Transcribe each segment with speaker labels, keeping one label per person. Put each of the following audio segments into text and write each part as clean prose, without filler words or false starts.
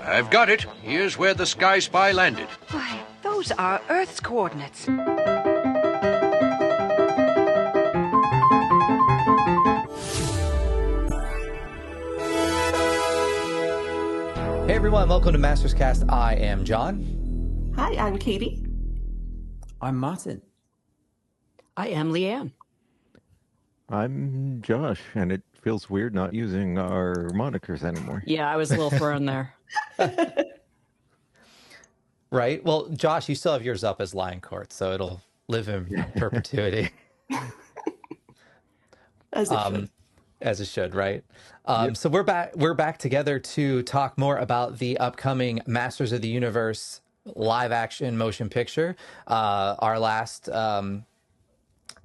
Speaker 1: I've got it. Here's where the Sky Spy landed.
Speaker 2: Why, those are Earth's coordinates.
Speaker 3: Hey everyone, welcome to Masters Cast. I am John.
Speaker 4: Hi, I'm Katie.
Speaker 5: I'm Martin.
Speaker 6: I am Leanne.
Speaker 7: I'm Josh, and it feels weird not using our monikers anymore.
Speaker 6: Yeah, I was a little thrown there.
Speaker 3: Right? Well, Josh, you still have yours up as Lion Court, so it'll live in perpetuity.
Speaker 4: As it should.
Speaker 3: As it should, right?
Speaker 7: Yep.
Speaker 3: So we're back together to talk more about the upcoming Masters of the Universe live action motion picture. Our last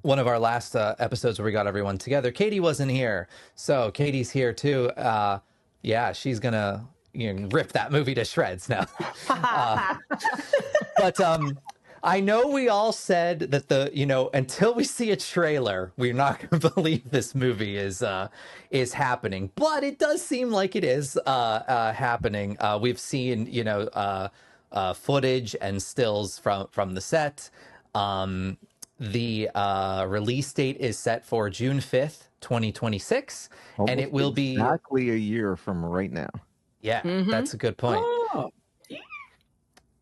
Speaker 3: one of our last episodes where we got everyone together. Katie wasn't here, so Katie's here too. Yeah, she's gonna rip that movie to shreds now. But I know we all said that until we see a trailer, we're not going to believe this movie is happening. But it does seem like it is happening. We've seen footage and stills from the set. The release date is set for June 5th, 2026, and it will be
Speaker 7: exactly a year from right now.
Speaker 3: Yeah, that's a good point.
Speaker 4: Oh,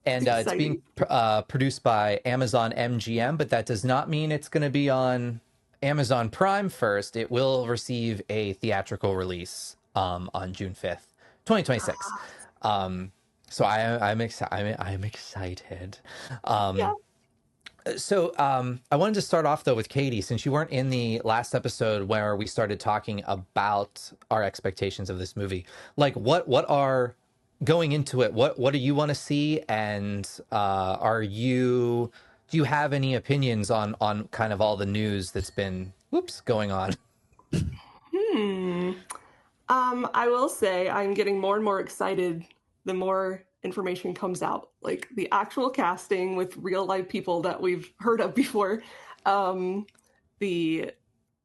Speaker 3: And it's being produced by Amazon MGM, but that does not mean it's going to be on Amazon Prime first. It will receive a theatrical release on June 5th, 2026. So I'm excited.
Speaker 4: yeah.
Speaker 3: So I wanted to start off, though, with Katie, since you weren't in the last episode where we started talking about our expectations of this movie. Like, what are... Going into it, what do you want to see, and do you have any opinions on kind of all the news that's been going on?
Speaker 4: I will say I'm getting more and more excited the more information comes out. Like the actual casting with real life people that we've heard of before, the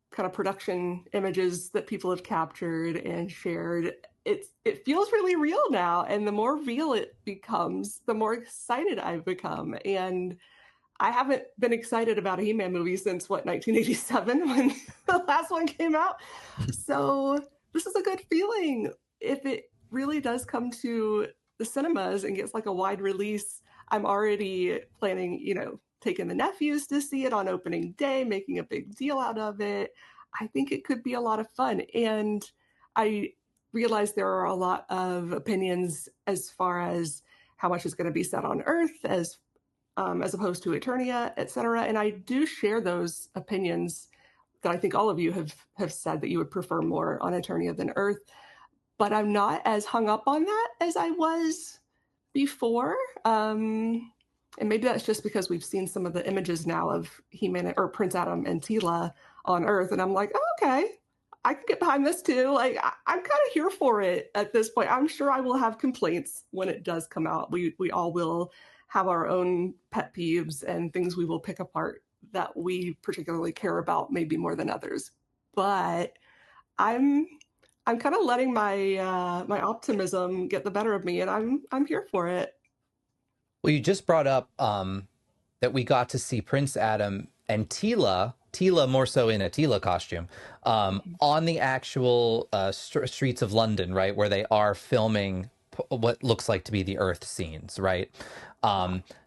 Speaker 4: kind of production images that people have captured and shared. It feels really real now, and the more real it becomes, the more excited I've become. And I haven't been excited about a He-Man movie since 1987 when the last one came out. So this is a good feeling. If it really does come to the cinemas and gets like a wide release, I'm already planning, taking the nephews to see it on opening day, making a big deal out of it. I think it could be a lot of fun. And I realize there are a lot of opinions as far as how much is going to be set on Earth as opposed to Eternia, etc. And I do share those opinions that I think all of you have said that you would prefer more on Eternia than Earth. But I'm not as hung up on that as I was before. And maybe that's just because we've seen some of the images now of He-Man or Prince Adam and Teela on Earth. And I'm like, oh, okay, I can get behind this too. Like, I'm kind of here for it at this point. I'm sure I will have complaints when it does come out. We all will have our own pet peeves and things we will pick apart that we particularly care about, maybe more than others. But I'm kind of letting my my optimism get the better of me, and I'm here for it.
Speaker 3: Well, you just brought up that we got to see Prince Adam and Teela more so in a Teela costume, on the actual streets of London, right, where they are filming what looks like to be the Earth scenes, right?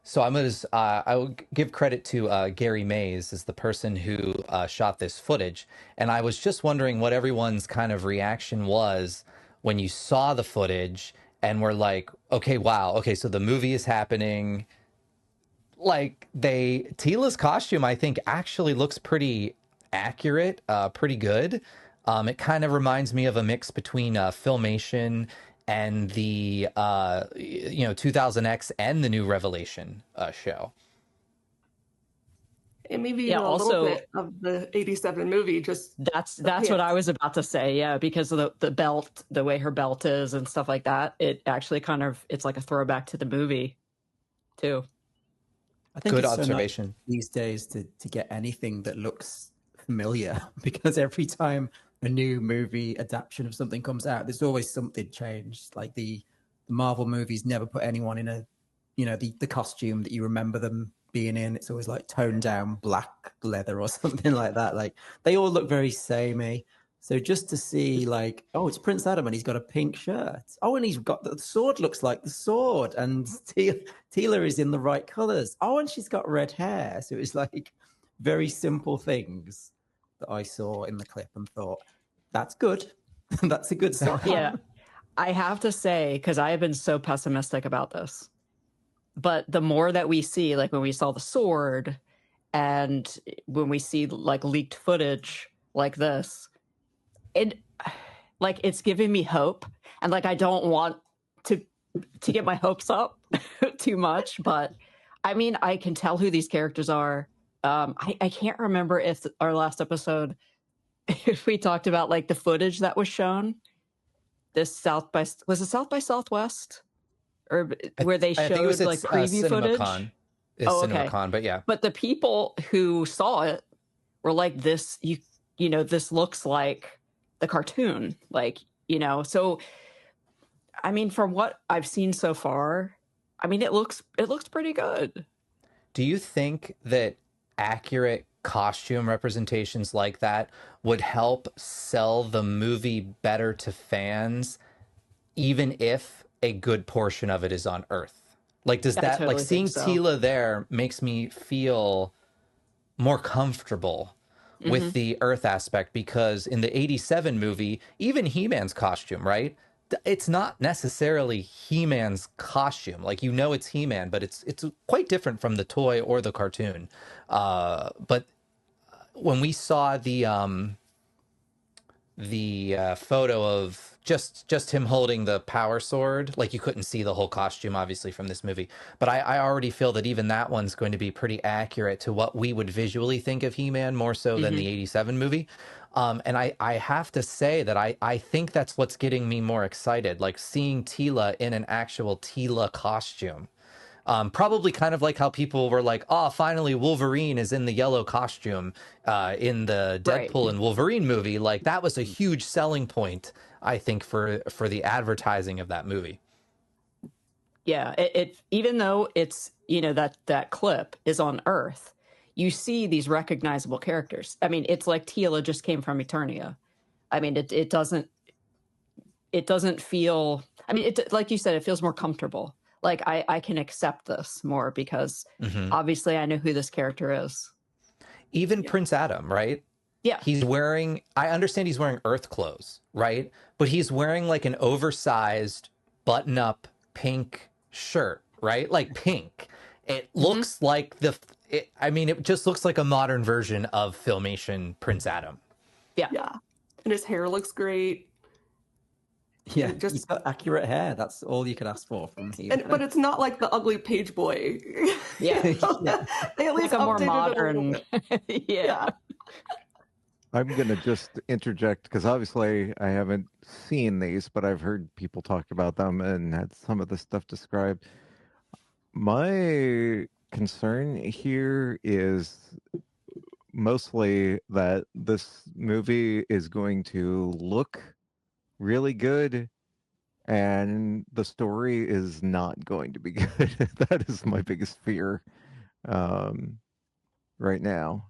Speaker 3: So I will give credit to Gary Mays as the person who shot this footage, and I was just wondering what everyone's kind of reaction was when you saw the footage and were like, okay, wow, okay, so the movie is happening. Like Teela's costume, I think, actually looks pretty accurate, pretty good. It kind of reminds me of a mix between Filmation and the 2000X and the new Revelation show.
Speaker 4: And maybe even a little bit of the 87 movie. Just
Speaker 6: that's what I was about to say. Yeah, because of the belt, the way her belt is and stuff like that. It actually it's like a throwback to the movie too.
Speaker 5: I think
Speaker 3: Good
Speaker 5: it's
Speaker 3: observation.
Speaker 5: So nice these days to get anything that looks familiar, because every time a new movie adaptation of something comes out, there's always something changed. Like the the Marvel movies never put anyone in a, the costume that you remember them being in. It's always like toned down black leather or something like that. Like they all look very samey. So just to see like, oh, it's Prince Adam and he's got a pink shirt. Oh, and he's got the sword looks like the sword, and Teela is in the right colors. Oh, and she's got red hair. So it's like very simple things that I saw in the clip and thought, that's good. That's a good sign.
Speaker 6: Yeah, I have to say, because I have been so pessimistic about this, but the more that we see, like when we saw the sword and when we see like leaked footage like this, it's giving me hope. And like I don't want to get my hopes up too much, but I mean, I can tell who these characters are. I can't remember if our last episode, if we talked about like the footage that was shown, was it South by Southwest, or where they showed like preview footage?
Speaker 3: CinemaCon, but yeah.
Speaker 6: But the people who saw it were like, this, this looks like the cartoon, so I mean, from what I've seen so far, I mean, it looks pretty good.
Speaker 3: Do you think that accurate costume representations like that would help sell the movie better to fans, even if a good portion of it is on Earth? Like, does that, totally like, seeing Teela there makes me feel more comfortable with the Earth aspect? Because in the 87 movie, even He-Man's costume, right? It's not necessarily He-Man's costume. Like, it's He-Man, but it's quite different from the toy or the cartoon. But when we saw the photo of just him holding the power sword, like, you couldn't see the whole costume obviously from this movie, but I already feel that even that one's going to be pretty accurate to what we would visually think of He-Man, more so than the 87 movie. And I have to say that I think that's what's getting me more excited, like seeing Teela in an actual Teela costume. Probably kind of like how people were like, oh, finally Wolverine is in the yellow costume in the Deadpool and Wolverine movie. Like, that was a huge selling point, I think, for the advertising of that movie.
Speaker 6: Yeah, it even though it's, that clip is on Earth, you see these recognizable characters. I mean, it's like Teela just came from Eternia. I mean, it doesn't feel, I mean, it, like you said, it feels more comfortable. Like, I can accept this more because obviously I know who this character is.
Speaker 3: Even Prince Adam, right?
Speaker 6: Yeah.
Speaker 3: I understand he's wearing Earth clothes, right? But he's wearing like an oversized button-up pink shirt, right? Like pink. It looks like it just looks like a modern version of Filmation Prince Adam.
Speaker 6: Yeah.
Speaker 4: Yeah. And his hair looks great.
Speaker 5: Yeah, he's got accurate hair. That's all you can ask for from him.
Speaker 4: But it's not like the ugly page boy.
Speaker 6: Yeah.
Speaker 4: They at least
Speaker 6: like a more
Speaker 4: updated
Speaker 6: modern.
Speaker 4: Yeah.
Speaker 7: I'm going to just interject because obviously I haven't seen these, but I've heard people talk about them and had some of the stuff described. My concern here is mostly that this movie is going to look really good and the story is not going to be good. That is my biggest fear right now.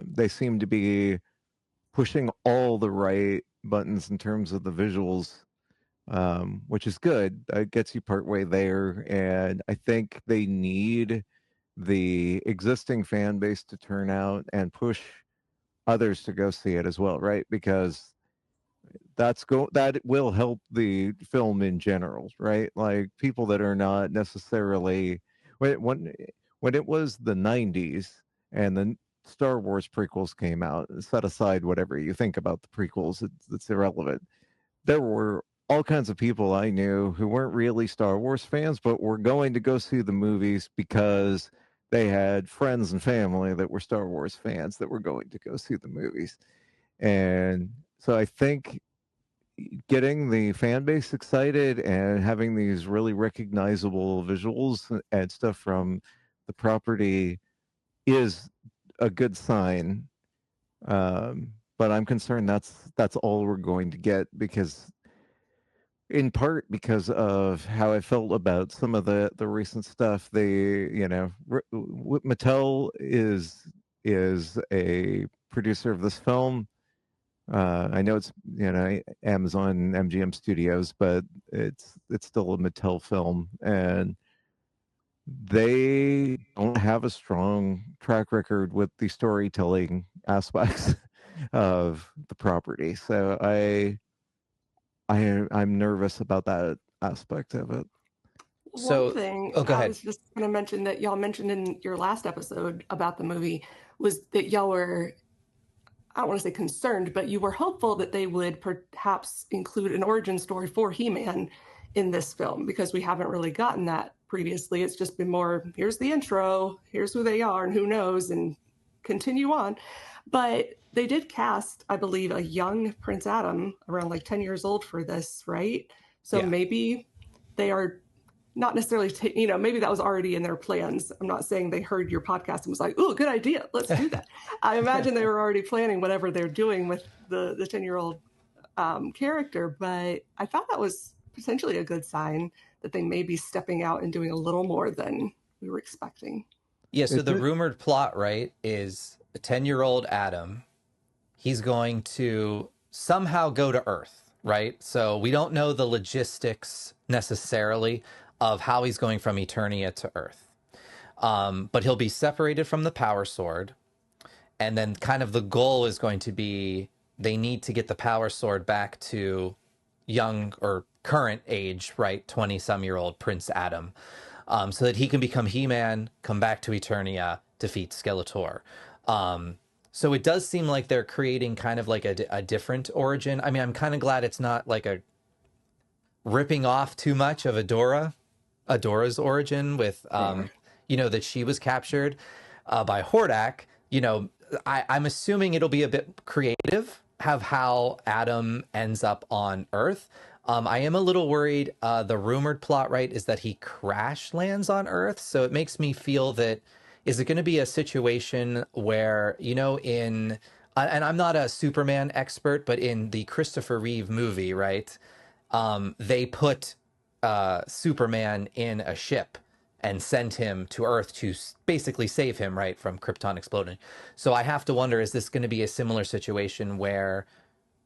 Speaker 7: They seem to be pushing all the right buttons in terms of the visuals, which is good. It gets you partway there, and I think they need the existing fan base to turn out and push others to go see it as well, right? Because that will help the film in general, right? Like, people that are not necessarily when it was the 90s and the Star Wars prequels came out, set aside whatever you think about the prequels, it's irrelevant. There were all kinds of people I knew who weren't really Star Wars fans, but were going to go see the movies because they had friends and family that were Star Wars fans that were going to go see the movies. And so I think getting the fan base excited and having these really recognizable visuals and stuff from the property is a good sign. But I'm concerned that's all we're going to get, because in part because of how I felt about some of the recent stuff. Mattel is a producer of this film. I know it's Amazon MGM Studios, but it's still a Mattel film, and they don't have a strong track record with the storytelling aspects of the property. So I'm nervous about that aspect of it.
Speaker 3: So-
Speaker 4: One thing
Speaker 3: oh, go
Speaker 4: I
Speaker 3: ahead.
Speaker 4: was just going to mention that y'all mentioned in your last episode about the movie was that y'all were, I don't want to say concerned, but you were hopeful that they would perhaps include an origin story for He-Man in this film, because we haven't really gotten that previously. It's just been more, here's the intro, here's who they are and who knows, and continue on. But they did cast, I believe, a young Prince Adam around like 10 years old for this, right? So
Speaker 3: Yeah.
Speaker 4: maybe they are not necessarily, maybe that was already in their plans. I'm not saying they heard your podcast and was like, "Ooh, good idea, let's do that." I imagine they were already planning whatever they're doing with the 10-year-old character, but I thought that was potentially a good sign that they may be stepping out and doing a little more than we were expecting.
Speaker 3: Yeah, so
Speaker 7: It
Speaker 3: the
Speaker 7: did-
Speaker 3: rumored plot, right, is a 10-year-old Adam. He's going to somehow go to Earth, right? So we don't know the logistics necessarily of how he's going from Eternia to Earth. But he'll be separated from the Power Sword. And then kind of the goal is going to be they need to get the Power Sword back to young or current age, right? 20-some-year-old Prince Adam. So that he can become He-Man, come back to Eternia, defeat Skeletor. So it does seem like they're creating kind of like a different origin. I mean, I'm kind of glad it's not like a ripping off too much of Adora's origin with, that she was captured by Hordak. I'm assuming it'll be a bit creative, have how Adam ends up on Earth. I am a little worried. The rumored plot, right, is that he crash lands on Earth. So it makes me feel that, is it going to be a situation where, and I'm not a Superman expert, but in the Christopher Reeve movie, right, they put Superman in a ship and sent him to Earth to basically save him, right, from Krypton exploding. So I have to wonder, is this going to be a similar situation where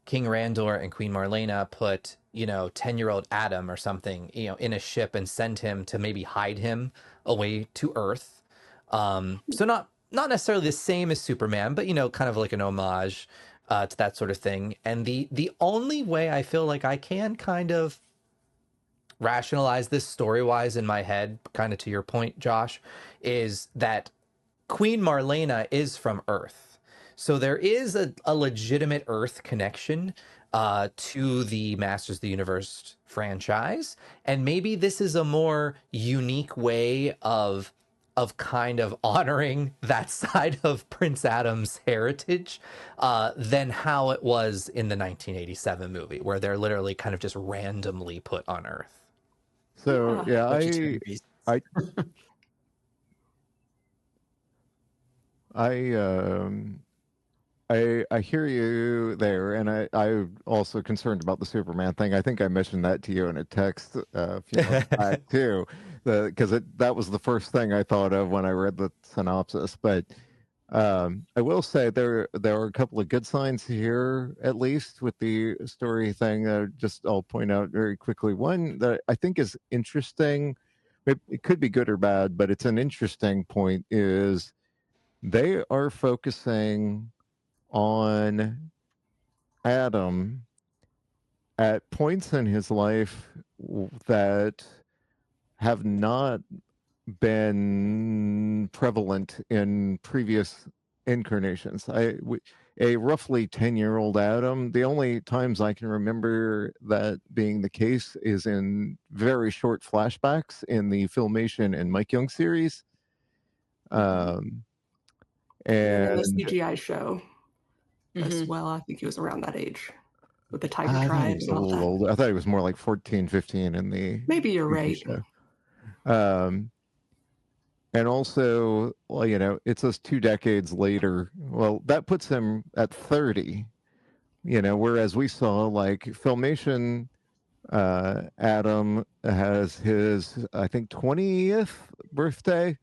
Speaker 3: King Randor and Queen Marlena put, 10-year-old Adam or something, in a ship and send him to maybe hide him away to Earth? So not necessarily the same as Superman, but, kind of like an homage to that sort of thing. And the only way I feel like I can kind of rationalize this story-wise in my head, kind of to your point, Josh, is that Queen Marlena is from Earth. So there is a legitimate Earth connection to the Masters of the Universe franchise. And maybe this is a more unique way of kind of honoring that side of Prince Adam's heritage than how it was in the 1987 movie, where they're literally kind of just randomly put on Earth.
Speaker 7: So yeah,
Speaker 5: Budgetary reasons.
Speaker 7: I hear you there, and I'm also concerned about the Superman thing. I think I mentioned that to you in a text a few months back too, because that was the first thing I thought of when I read the synopsis. But I will say there are a couple of good signs here, at least with the story thing. I'll point out very quickly. One that I think is interesting. It could be good or bad, but it's an interesting point. Is they are focusing on Adam at points in his life that have not been prevalent in previous incarnations. A roughly 10-year-old Adam, the only times I can remember that being the case is in very short flashbacks in the Filmation and Mike Young series.
Speaker 4: And
Speaker 7: And
Speaker 4: the CGI show as
Speaker 6: Mhm.
Speaker 4: well. I think he was around that age with the Tiger
Speaker 7: I thought he
Speaker 4: Tribes
Speaker 7: was
Speaker 4: and
Speaker 7: a
Speaker 4: all
Speaker 7: little
Speaker 4: that.
Speaker 7: older. I thought he was more like 14, 15 in the
Speaker 4: Maybe you're
Speaker 7: TV
Speaker 4: right.
Speaker 7: show. And also, well, it says 2 decades later. Well, that puts him at 30, whereas we saw like Filmation Adam has his, I think, 20th birthday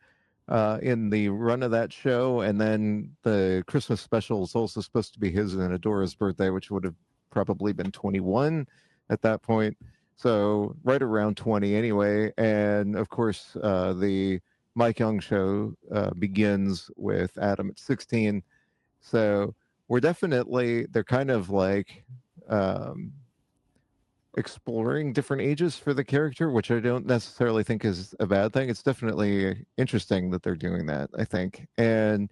Speaker 7: in the run of that show, and then the Christmas special is also supposed to be his and Adora's birthday, which would have probably been 21 at that point. So right around 20 anyway. And of course, the Mike Young show begins with Adam at 16. So we're definitely, they're kind of like exploring different ages for the character, which I don't necessarily think is a bad thing. It's definitely interesting that they're doing that, I think. And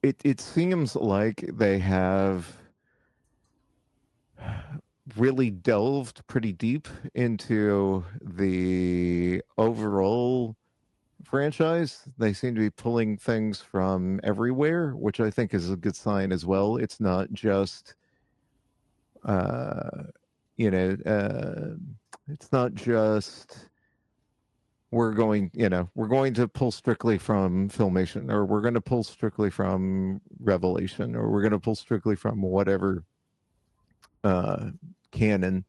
Speaker 7: it seems like they have really delved pretty deep into the overall franchise. They seem to be pulling things from everywhere, which I think is a good sign as well. It's not just it's not just we're going to pull strictly from Filmation, or we're going to pull strictly from Revelation, or we're going to pull strictly from whatever canon.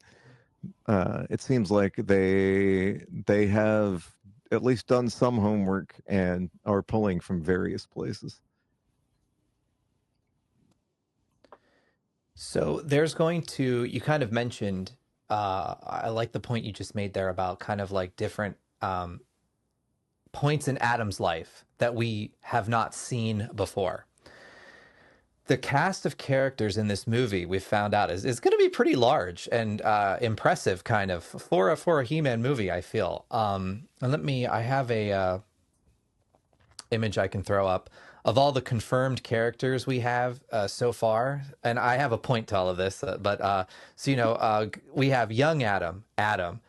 Speaker 7: It seems like they have at least done some homework and are pulling from various places.
Speaker 3: So there's going to, you kind of mentioned, I like the point you just made there about kind of like different points in Adam's life that we have not seen before. The cast of characters in this movie, we've found out, is going to be pretty large and impressive, kind of for a He-Man movie, I feel. And I have a image I can throw up of all the confirmed characters we have so far, and I have a point to all of this. We have young Adam,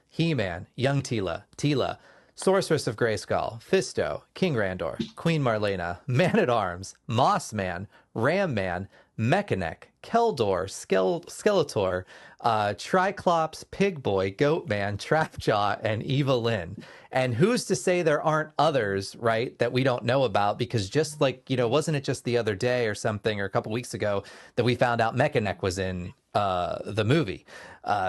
Speaker 3: He-Man, young Teela, Sorceress of Grayskull, Fisto, King Randor, Queen Marlena, Man-at-Arms, Moss Man, Ram Man, Mechanic, Keldor, Skeletor, Triclops, Pig Boy, Goat Man, Trapjaw, and Eva Lynn. And who's to say there aren't others, right, that we don't know about? Because just like, wasn't it just the other day or something, or a couple weeks ago, that we found out Mechanic was in the movie?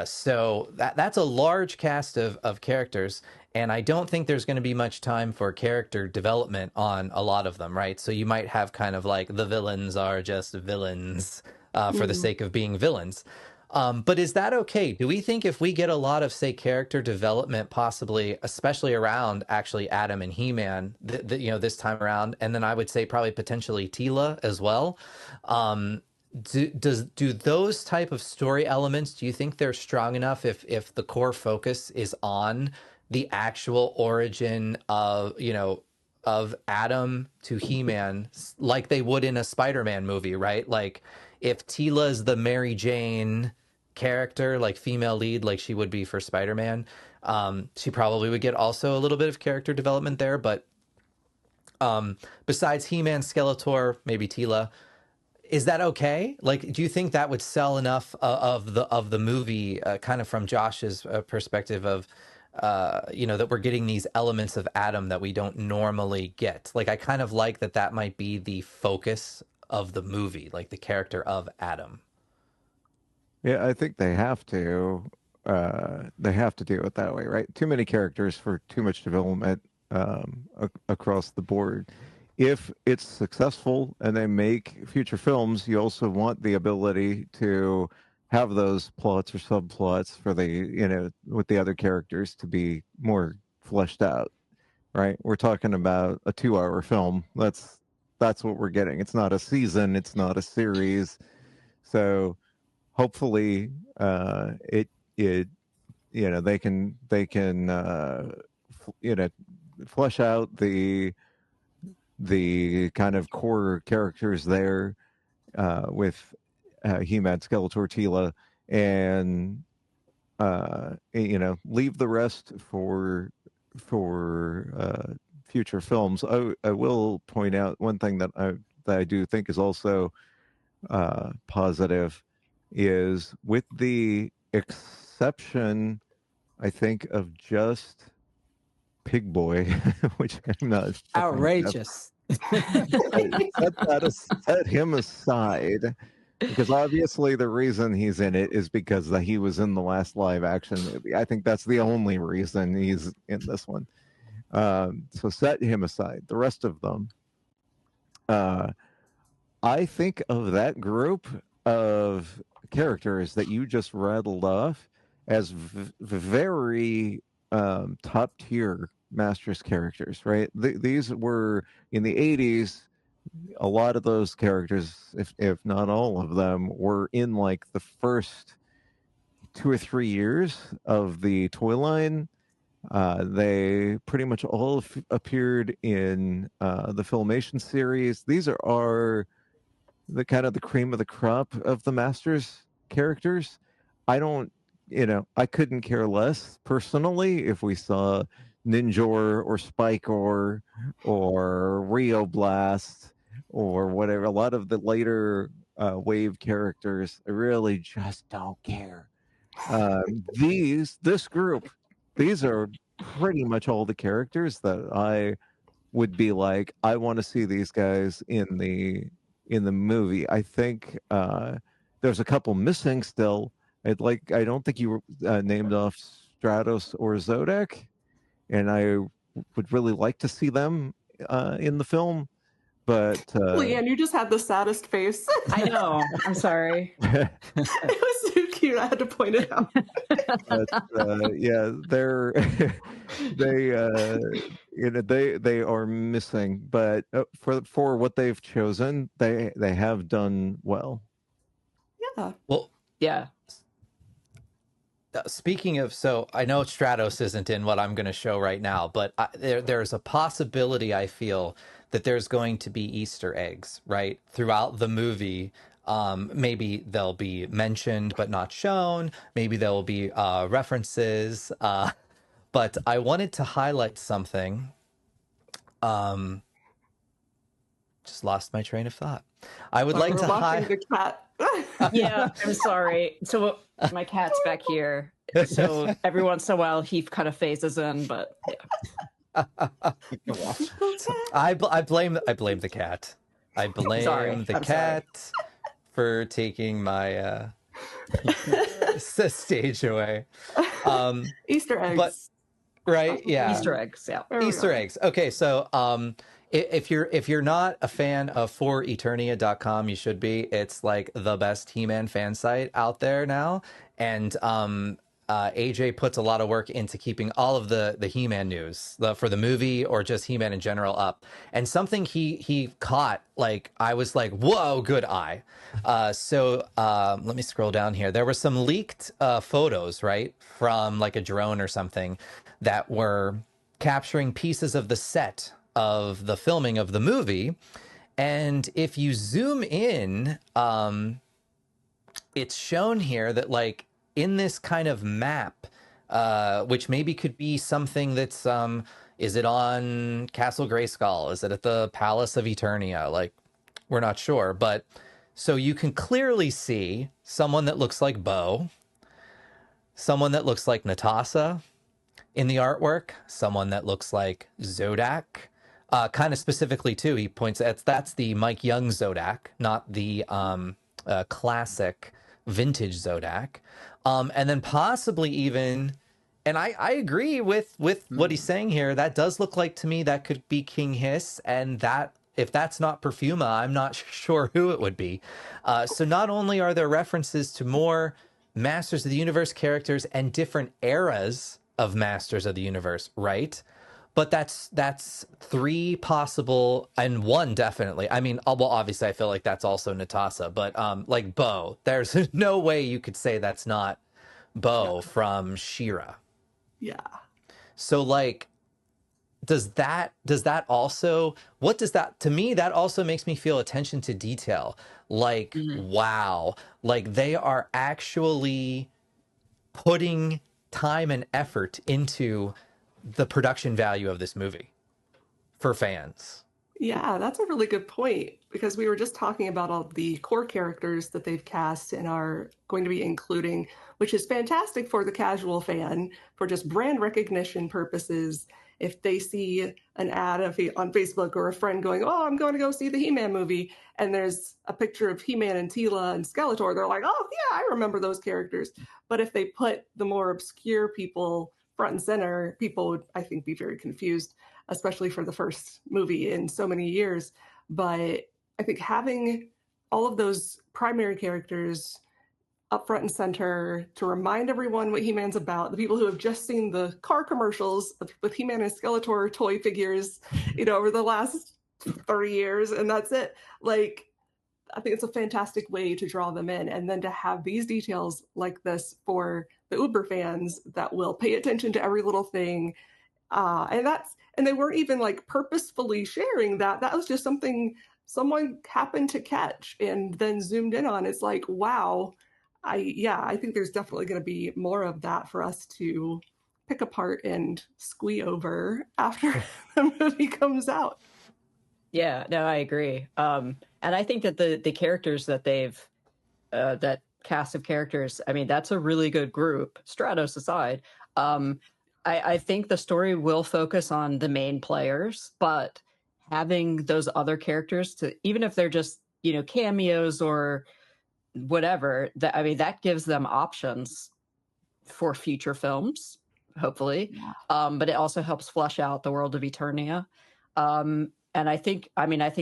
Speaker 3: So that's a large cast of characters. And I don't think there's going to be much time for character development on a lot of them, right? So you might have kind of like the villains are just villains for the sake of being villains. But is that okay? Do we think if we get a lot of, say, character development, possibly, especially around actually Adam and He-Man, this time around, and then I would say probably potentially Teela as well, do those type of story elements, do you think they're strong enough if the core focus is on the actual origin of Adam to He-Man, like they would in a Spider-Man movie, right? Like if Teela's the Mary Jane character, like female lead, like she would be for Spider-Man, she probably would get also a little bit of character development there. But besides He-Man, Skeletor, maybe Teela, is that okay? Like, do you think that would sell enough of the movie, kind of from Josh's perspective of, that we're getting these elements of Adam that we don't normally get? Like, I kind of like that might be the focus of the movie, like the character of Adam.
Speaker 7: Yeah, I think they have to. They have to do it that way, right? Too many characters for too much development across the board. If it's successful and they make future films, you also want the ability to have those plots or subplots for with the other characters to be more fleshed out, right? We're talking about a 2-hour film. That's what we're getting. It's not a season. It's not a series. So hopefully, they can flesh out the kind of core characters there with He-Man, Skeletor, Teela, and leave the rest for future films. I will point out one thing that I do think is also positive is, with the exception, I think, of just Pig Boy, which I'm not
Speaker 5: outrageous.
Speaker 7: Set him aside, because obviously the reason he's in it is because he was in the last live action movie. I think that's the only reason he's in this one. So set him aside. The rest of them, I think of that group of characters that you just rattled off as very top tier Masters characters, right? These were in the 80s. A lot of those characters, if not all of them, were in like the first 2 or 3 years of the toy line. They pretty much all appeared in the Filmation series. These are the kind of the cream of the crop of the Masters characters. I don't, I couldn't care less personally if we saw Ninjor or Spikor or Rio Blast or whatever. A lot of the later wave characters, I really just don't care. This group, these are pretty much all the characters that I would be like, I want to see these guys in the movie. I think there's a couple missing still. I don't think you were named off Stratos or Zodak, and I would really like to see them in the film. But
Speaker 4: Leanne, you just had the saddest face.
Speaker 6: I know. I'm sorry.
Speaker 4: It was so cute. I had to point it out.
Speaker 7: But, yeah, they are missing. But for what they've chosen, they have done well.
Speaker 4: Yeah.
Speaker 3: Well,
Speaker 6: Yeah.
Speaker 3: Speaking of, so I know Stratos isn't in what I'm going to show right now, but there's a possibility, I feel, that there's going to be Easter eggs, right, throughout the movie. Maybe they'll be mentioned but not shown. Maybe there will be references. But I wanted to highlight something. Just lost my train of thought. I would like to highlight
Speaker 4: the cat.
Speaker 6: Yeah, I'm sorry. So my cat's back here. So every once in a while he kind of phases in, but yeah.
Speaker 3: I blame the cat. I blame the cat for taking my stage away.
Speaker 4: Easter eggs.
Speaker 3: But right, yeah.
Speaker 6: Easter eggs, yeah.
Speaker 3: Easter eggs. Okay, so if you're not a fan of foreternia.com, you should be. It's like the best He-Man fan site out there now, and AJ puts a lot of work into keeping all of the He-Man news for the movie or just He-Man in general up. And something he caught, like, I was like, whoa, good eye. So let me scroll down here. There were some leaked photos, right, from like a drone or something that were capturing pieces of the set of the filming of the movie. And if you zoom in, it's shown here that, like, in this kind of map, which maybe could be something that's, is it on Castle Grayskull? Is it at the Palace of Eternia? Like, we're not sure. But so you can clearly see someone that looks like Bo, someone that looks like Natasha in the artwork, someone that looks like Zodak. Kind of specifically, too, he points at that's the Mike Young Zodak, not the classic vintage Zodak. And then possibly even, and I agree with what he's saying here, that does look like to me that could be King Hiss, and that if that's not Perfuma, I'm not sure who it would be. So not only are there references to more Masters of the Universe characters and different eras of Masters of the Universe, right? But that's three possible, and one definitely. I mean, well, obviously, I feel like that's also Natasha, but like Bo, there's no way you could say that's not Bo from She-Ra.
Speaker 4: Yeah.
Speaker 3: So, like, does that also, what does that, to me, that also makes me feel attention to detail. Like, wow, like they are actually putting time and effort into the production value of this movie for fans.
Speaker 4: Yeah, that's a really good point, because we were just talking about all the core characters that they've cast and are going to be including, which is fantastic for the casual fan, for just brand recognition purposes. if they see an ad on Facebook or a friend going, oh, I'm going to go see the He-Man movie, and there's a picture of He-Man and Teela and Skeletor, they're like, oh, yeah, I remember those characters. But if they put the more obscure people front and center, people would, I think, be very confused, especially for the first movie in so many years. But I think having all of those primary characters up front and center to remind everyone what He-Man's about, the people who have just seen the car commercials with He-Man and Skeletor toy figures, over the last 30 years, and that's it. Like, I think it's a fantastic way to draw them in, and then to have these details like this for the Uber fans that will pay attention to every little thing. And they weren't even like purposefully sharing that. That was just something someone happened to catch and then zoomed in on. It's like, wow. I think there's definitely going to be more of that for us to pick apart and squee over after the movie comes out.
Speaker 6: Yeah, no, I agree. And I think that the characters that they've, that cast of characters, I mean, that's a really good group, Stratos aside. I think the story will focus on the main players, but having those other characters to, even if they're just, cameos or whatever, that gives them options for future films, hopefully. Yeah. But it also helps flesh out the world of Eternia. And I think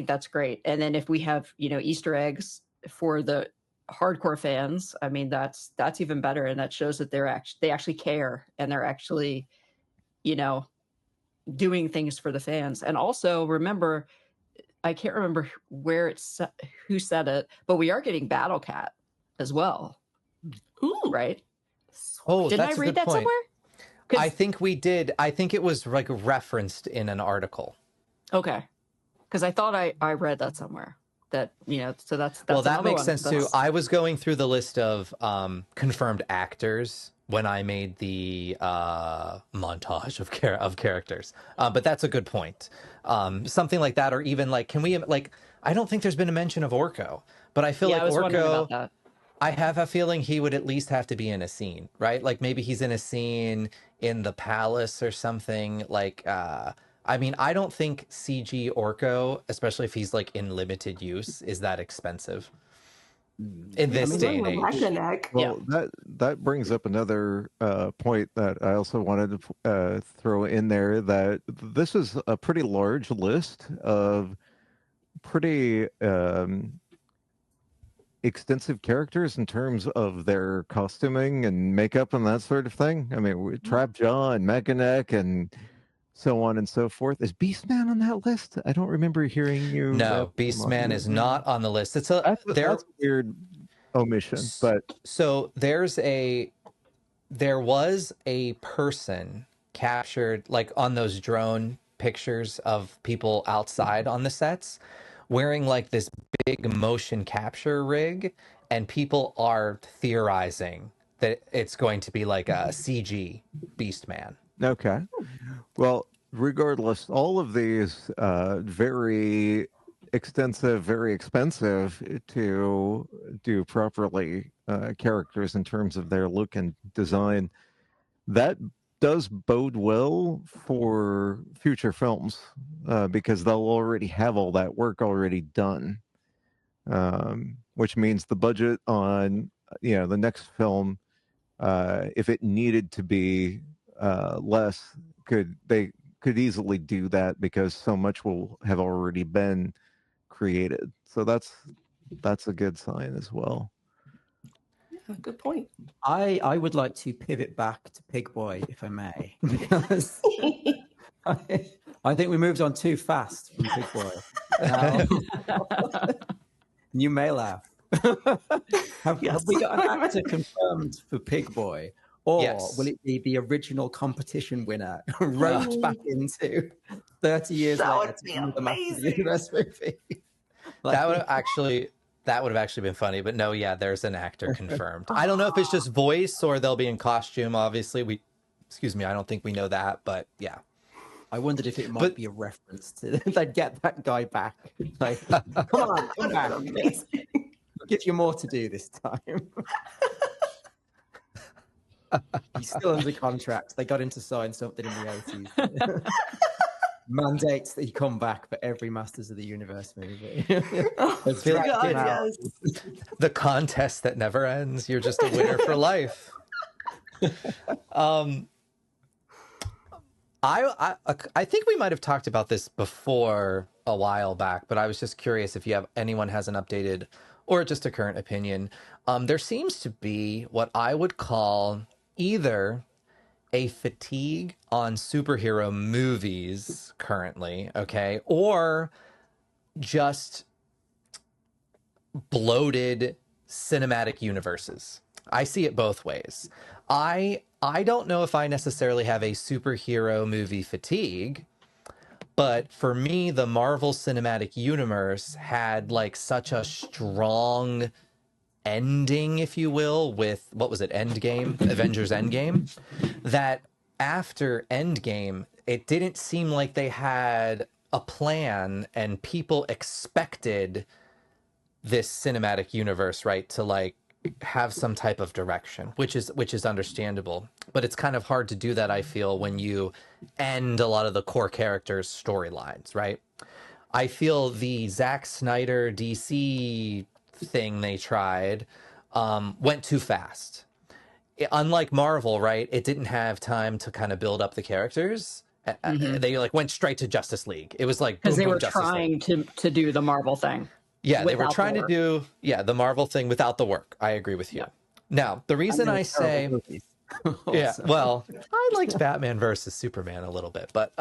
Speaker 6: that's great. And then if we have, Easter eggs for the hardcore fans, I mean, that's even better. And that shows that they actually care, and they're actually, doing things for the fans. And also remember, I can't remember who said it, but we are getting Battle Cat as well.
Speaker 4: Ooh.
Speaker 6: Right?
Speaker 3: Oh,
Speaker 6: didn't I read that
Speaker 3: point.
Speaker 6: Somewhere?
Speaker 3: I think we did. I think it was like referenced in an article.
Speaker 6: Okay. Because I thought I read that somewhere. That, so that's
Speaker 3: well, that makes
Speaker 6: one.
Speaker 3: sense too. I was going through the list of confirmed actors when I made the montage of characters. But that's a good point. Something like that, or even like, can we like? I don't think there's been a mention of Orko, but I feel like
Speaker 6: I was wondering
Speaker 3: Orko.
Speaker 6: about that.
Speaker 3: I have a feeling he would at least have to be in a scene, right? Like maybe he's in a scene in the palace or something. Like, I mean, I don't think CG Orko, especially if he's like in limited use, is that expensive in this day and age.
Speaker 7: Well, that brings up another point that I also wanted to throw in there, that this is a pretty large list of pretty extensive characters in terms of their costuming and makeup and that sort of thing. I mean, Trap Jaw and Mechaneck and so on and so forth. Is Beastman on that list? I don't remember hearing you.
Speaker 3: No, Beastman is not on the list. That's a
Speaker 7: weird omission. But
Speaker 3: so there was a person captured like on those drone pictures of people outside on the sets wearing like this big motion capture rig, and people are theorizing that it's going to be like a CG Beastman.
Speaker 7: Okay. Well, regardless, all of these very extensive, very expensive to do properly characters in terms of their look and design. That does bode well for future films because they'll already have all that work already done, which means the budget on the next film, if it needed to be less, they could easily do that because so much will have already been created. So that's a good sign as well.
Speaker 4: Yeah, good point.
Speaker 5: I would like to pivot back to Pig Boy, if I may, because I think we moved on too fast from Pig Boy. You may laugh. Have we got an actor confirmed for Pig Boy? Or will it be the original competition winner roped back into 30 years later to be the Master Universe movie?
Speaker 3: That would have actually been funny, but no, there's an actor confirmed. I don't know if it's just voice or they'll be in costume. Obviously, I don't think we know that, but yeah.
Speaker 5: I wondered if it might be a reference to they'd get that guy back. Like, come on, come back. I'll give you more to do this time. He's still under contract. They got him to sign something in the 80s. Mandates that he come back for every Masters of the Universe movie.
Speaker 4: Oh,
Speaker 5: Let's
Speaker 3: feel
Speaker 5: drag
Speaker 4: God,
Speaker 5: him out.
Speaker 4: yes.
Speaker 3: The contest that never ends. You're just a winner for life. I think we might have talked about this before a while back, but I was just curious if anyone has an updated or just a current opinion. There seems to be what I would call either a fatigue on superhero movies currently, okay, or just bloated cinematic universes. I see it both ways. I don't know if I necessarily have a superhero movie fatigue, but for me, the Marvel Cinematic Universe had like such a strong ending, if you will, with what was it, Endgame, Avengers Endgame, that after Endgame, it didn't seem like they had a plan and people expected this cinematic universe, right, to like have some type of direction, which is understandable. But it's kind of hard to do that, I feel, when you end a lot of the core characters' storylines, right? I feel the Zack Snyder DC thing they tried went too fast. Unlike Marvel, right? It didn't have time to kind of build up the characters. They like went straight to Justice League. It was like
Speaker 6: Because
Speaker 3: boom,
Speaker 6: they
Speaker 3: boom,
Speaker 6: were
Speaker 3: Justice
Speaker 6: trying
Speaker 3: League.
Speaker 6: to do the Marvel thing.
Speaker 3: Yeah, they were
Speaker 6: without
Speaker 3: trying
Speaker 6: the
Speaker 3: to
Speaker 6: work.
Speaker 3: do the Marvel thing without the work. I agree with you.
Speaker 6: Yeah.
Speaker 3: Now, the reason I say yeah,
Speaker 5: Also.
Speaker 3: well, I liked Batman versus Superman a little bit, but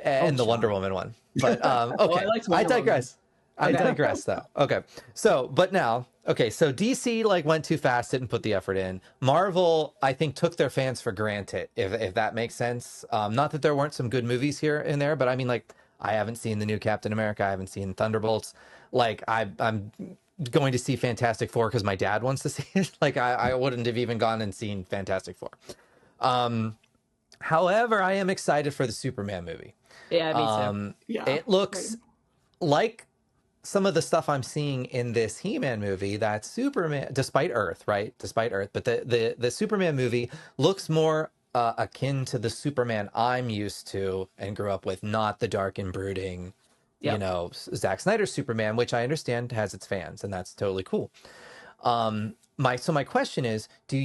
Speaker 3: and the Wonder Woman one. But okay,
Speaker 6: liked
Speaker 3: I
Speaker 6: Wonder
Speaker 3: digress. I
Speaker 6: Okay.
Speaker 3: digress though. Okay. So, but now, okay, so DC like went too fast, didn't put the effort in. Marvel, I think, took their fans for granted, if that makes sense. Not that there weren't some good movies here and there, but I mean, like, I haven't seen the new Captain America, I haven't seen Thunderbolts. Like, I'm going to see Fantastic Four because my dad wants to see it. Like, I wouldn't have even gone and seen Fantastic Four. However, I am excited for the Superman movie.
Speaker 6: Yeah, me too.
Speaker 4: Yeah.
Speaker 3: It looks like some of the stuff I'm seeing in this He-Man movie, that Superman, despite Earth, right? Despite Earth, but the Superman movie looks more akin to the Superman I'm used to and grew up with, not the dark and brooding,
Speaker 6: Yep.
Speaker 3: Zack Snyder's Superman, which I understand has its fans, and that's totally cool. My question is, do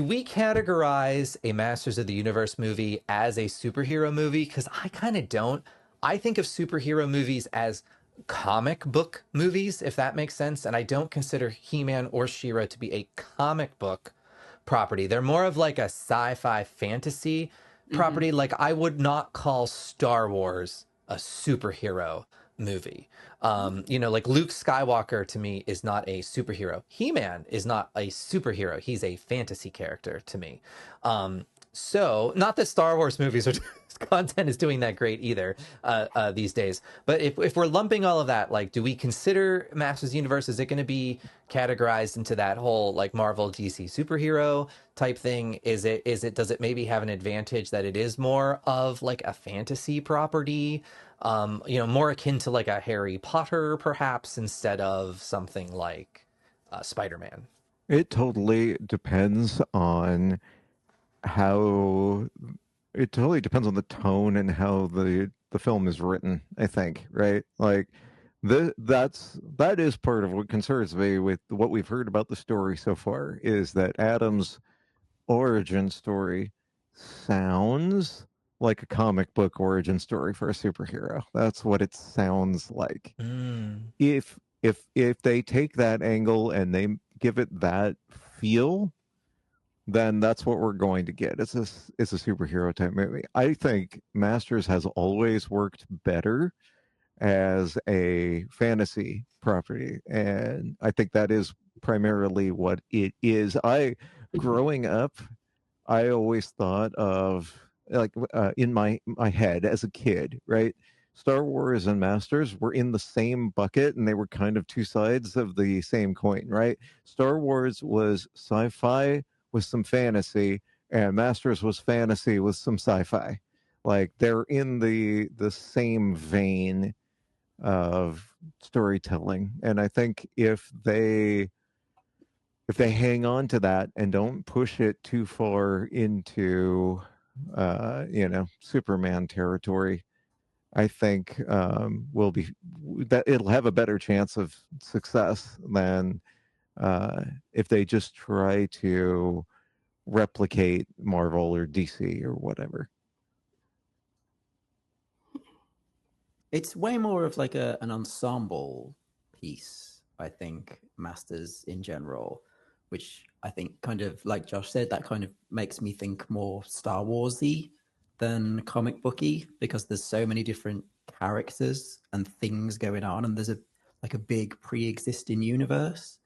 Speaker 3: we categorize a Masters of the Universe movie as a superhero movie? Because I kind of don't. I think of superhero movies as comic book movies, if that makes sense. And I don't consider He-Man or She-Ra to be a comic book property. They're more of like a sci-fi fantasy property. Like, I would not call Star Wars a superhero movie. Like Luke Skywalker to me is not a superhero. He-Man is not a superhero. He's a fantasy character to me. So not that Star Wars movies are content is doing that great either these days. But if we're lumping all of that, like, do we consider Masters Universe? Is it going to be categorized into that whole like Marvel DC superhero type thing? Does it maybe have an advantage that it is more of like a fantasy property? More akin to like a Harry Potter, perhaps, instead of something like Spider-Man.
Speaker 7: It totally depends on it totally depends on the tone and how the film is written, I think, right? Like that is part of what concerns me with what we've heard about the story so far, is that Adam's origin story sounds like a comic book origin story for a superhero. That's what it sounds like. If they take that angle and they give it that feel, then that's what we're going to get. It's a superhero type movie. I think Masters has always worked better as a fantasy property, and I think that is primarily what it is. Growing up, I always thought of, like, in my head as a kid, right? Star Wars and Masters were in the same bucket, and they were kind of two sides of the same coin, right? Star Wars was sci-fi with some fantasy, and Masters was fantasy with some sci-fi. Like, they're in the same vein of storytelling. And I think if they if they hang on to that and don't push it too far into, Superman territory, I think will be that it'll have a better chance of success than if they just try to replicate Marvel or DC or whatever.
Speaker 5: It's way more of like an ensemble piece, I think, Masters in general, which I think kind of, like Josh said, that kind of makes me think more Star Warsy than comic booky, because there's so many different characters and things going on, and there's a big pre-existing universe.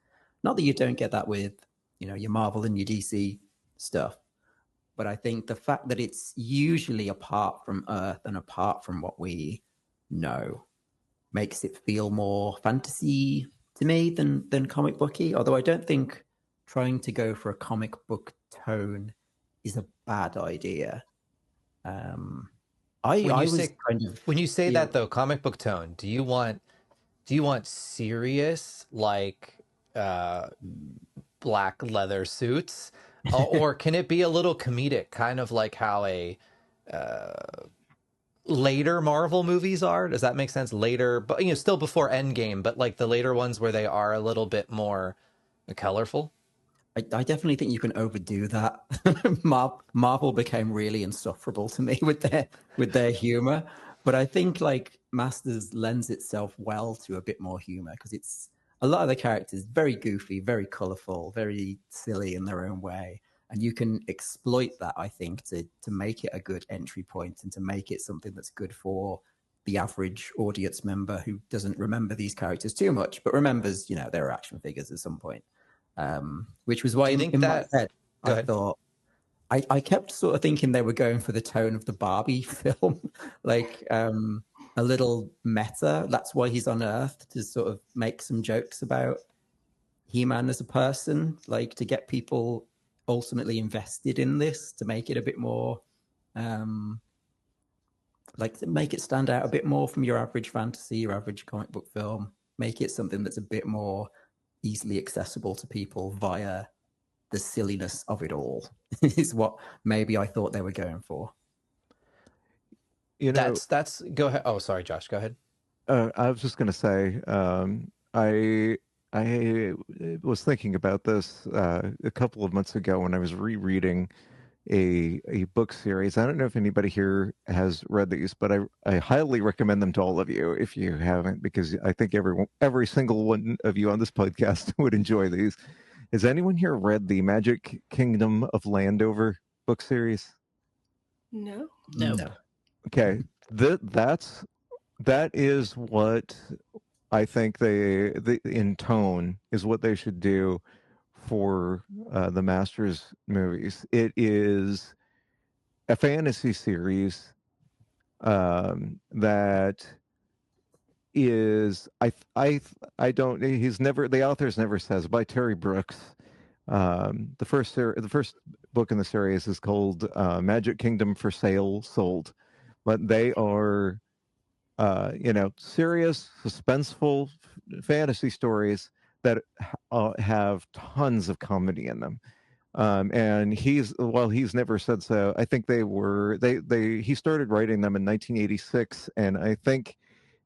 Speaker 5: Not that you don't get that with, your Marvel and your DC stuff, but I think the fact that it's usually apart from Earth and apart from what we know makes it feel more fantasy to me than comic booky. Although I don't think trying to go for a comic book tone is a bad idea.
Speaker 3: When you say that though, comic book tone, do you want serious, like black leather suits, or can it be a little comedic, kind of like how a later Marvel movies are? Does that make sense? Later, but still before Endgame, but like the later ones where they are a little bit more colorful.
Speaker 5: I definitely think you can overdo that. Marvel became really insufferable to me with their humor, but I think like Masters lends itself well to a bit more humor, because it's a lot of the characters very goofy, very colorful, very silly in their own way. And you can exploit that, I think, to make it a good entry point and to make it something that's good for the average audience member who doesn't remember these characters too much, but remembers, they're action figures at some point. Which was why in my head, I thought, I kept sort of thinking they were going for the tone of the Barbie film, like a little meta. That's why he's on Earth, to sort of make some jokes about He-Man as a person, like to get people ultimately invested in this, to make it a bit more like to make it stand out a bit more from your average fantasy, your average comic book film. Make it something that's a bit more easily accessible to people via the silliness of it all is what maybe I thought they were going for.
Speaker 3: That's go ahead. Oh, sorry, Josh, go ahead.
Speaker 7: I was just going to say, I was thinking about this a couple of months ago when I was rereading a book series. I don't know if anybody here has read these, but I highly recommend them to all of you if you haven't, because I think every single one of you on this podcast would enjoy these. Has anyone here read the Magic Kingdom of Landover book series?
Speaker 4: No.
Speaker 7: Okay, that is what I think they in tone is what they should do for the Masters movies. It is a fantasy series that is the author's never says, by Terry Brooks. The first book in the series is called Magic Kingdom for Sale Sold, but they are serious, suspenseful fantasy stories that have tons of comedy in them. And he's never said so. I think he started writing them in 1986, and I think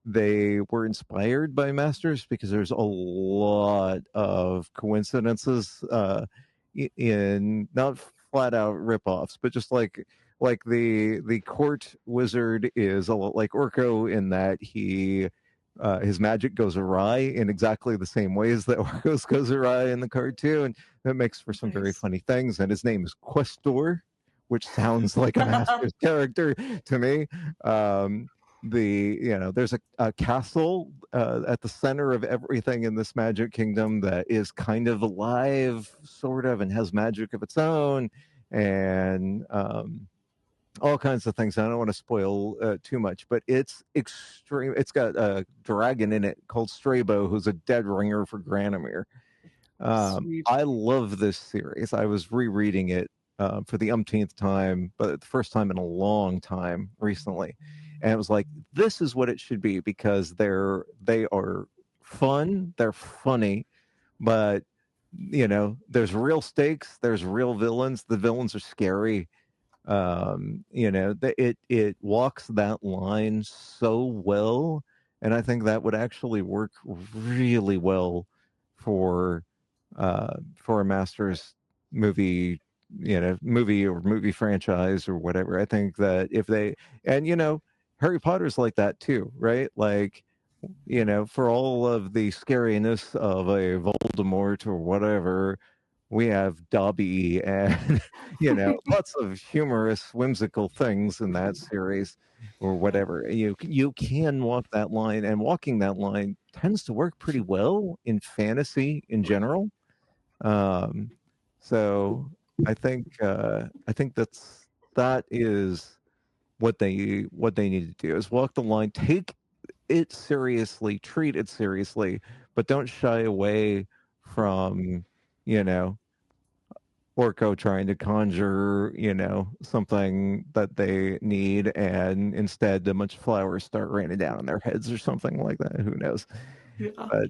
Speaker 7: they were inspired by Masters because there's a lot of coincidences in not flat out ripoffs, but just like the court wizard is a lot like Orko in that he his magic goes awry in exactly the same ways that Orko's goes awry in the cartoon. That makes for some very funny things. And his name is Questor, which sounds like a Masters character to me. There's a castle at the center of everything in this Magic Kingdom that is kind of alive, sort of, and has magic of its own, and all kinds of things. I don't want to spoil too much, but it's extreme. It's got a dragon in it called Strabo, who's a dead ringer for Granomir. I love this series. I was rereading it for the umpteenth time, but the first time in a long time recently. And it was like, this is what it should be, because they are fun, they're funny, but there's real stakes, there's real villains. The villains are scary. It walks that line so well, and I think that would actually work really well for a Masters movie, movie franchise or whatever. I think that if they, and Harry Potter's like that too, right? Like, for all of the scariness of a Voldemort or whatever, we have Dobby and lots of humorous, whimsical things in that series or whatever. You can walk that line, and walking that line tends to work pretty well in fantasy in general. So I think that is what they need to do, is walk the line, take it seriously, treat it seriously, but don't shy away from Orko trying to conjure something that they need, and instead a bunch of flowers start raining down on their heads or something like that. Who knows?
Speaker 4: Yeah.
Speaker 7: But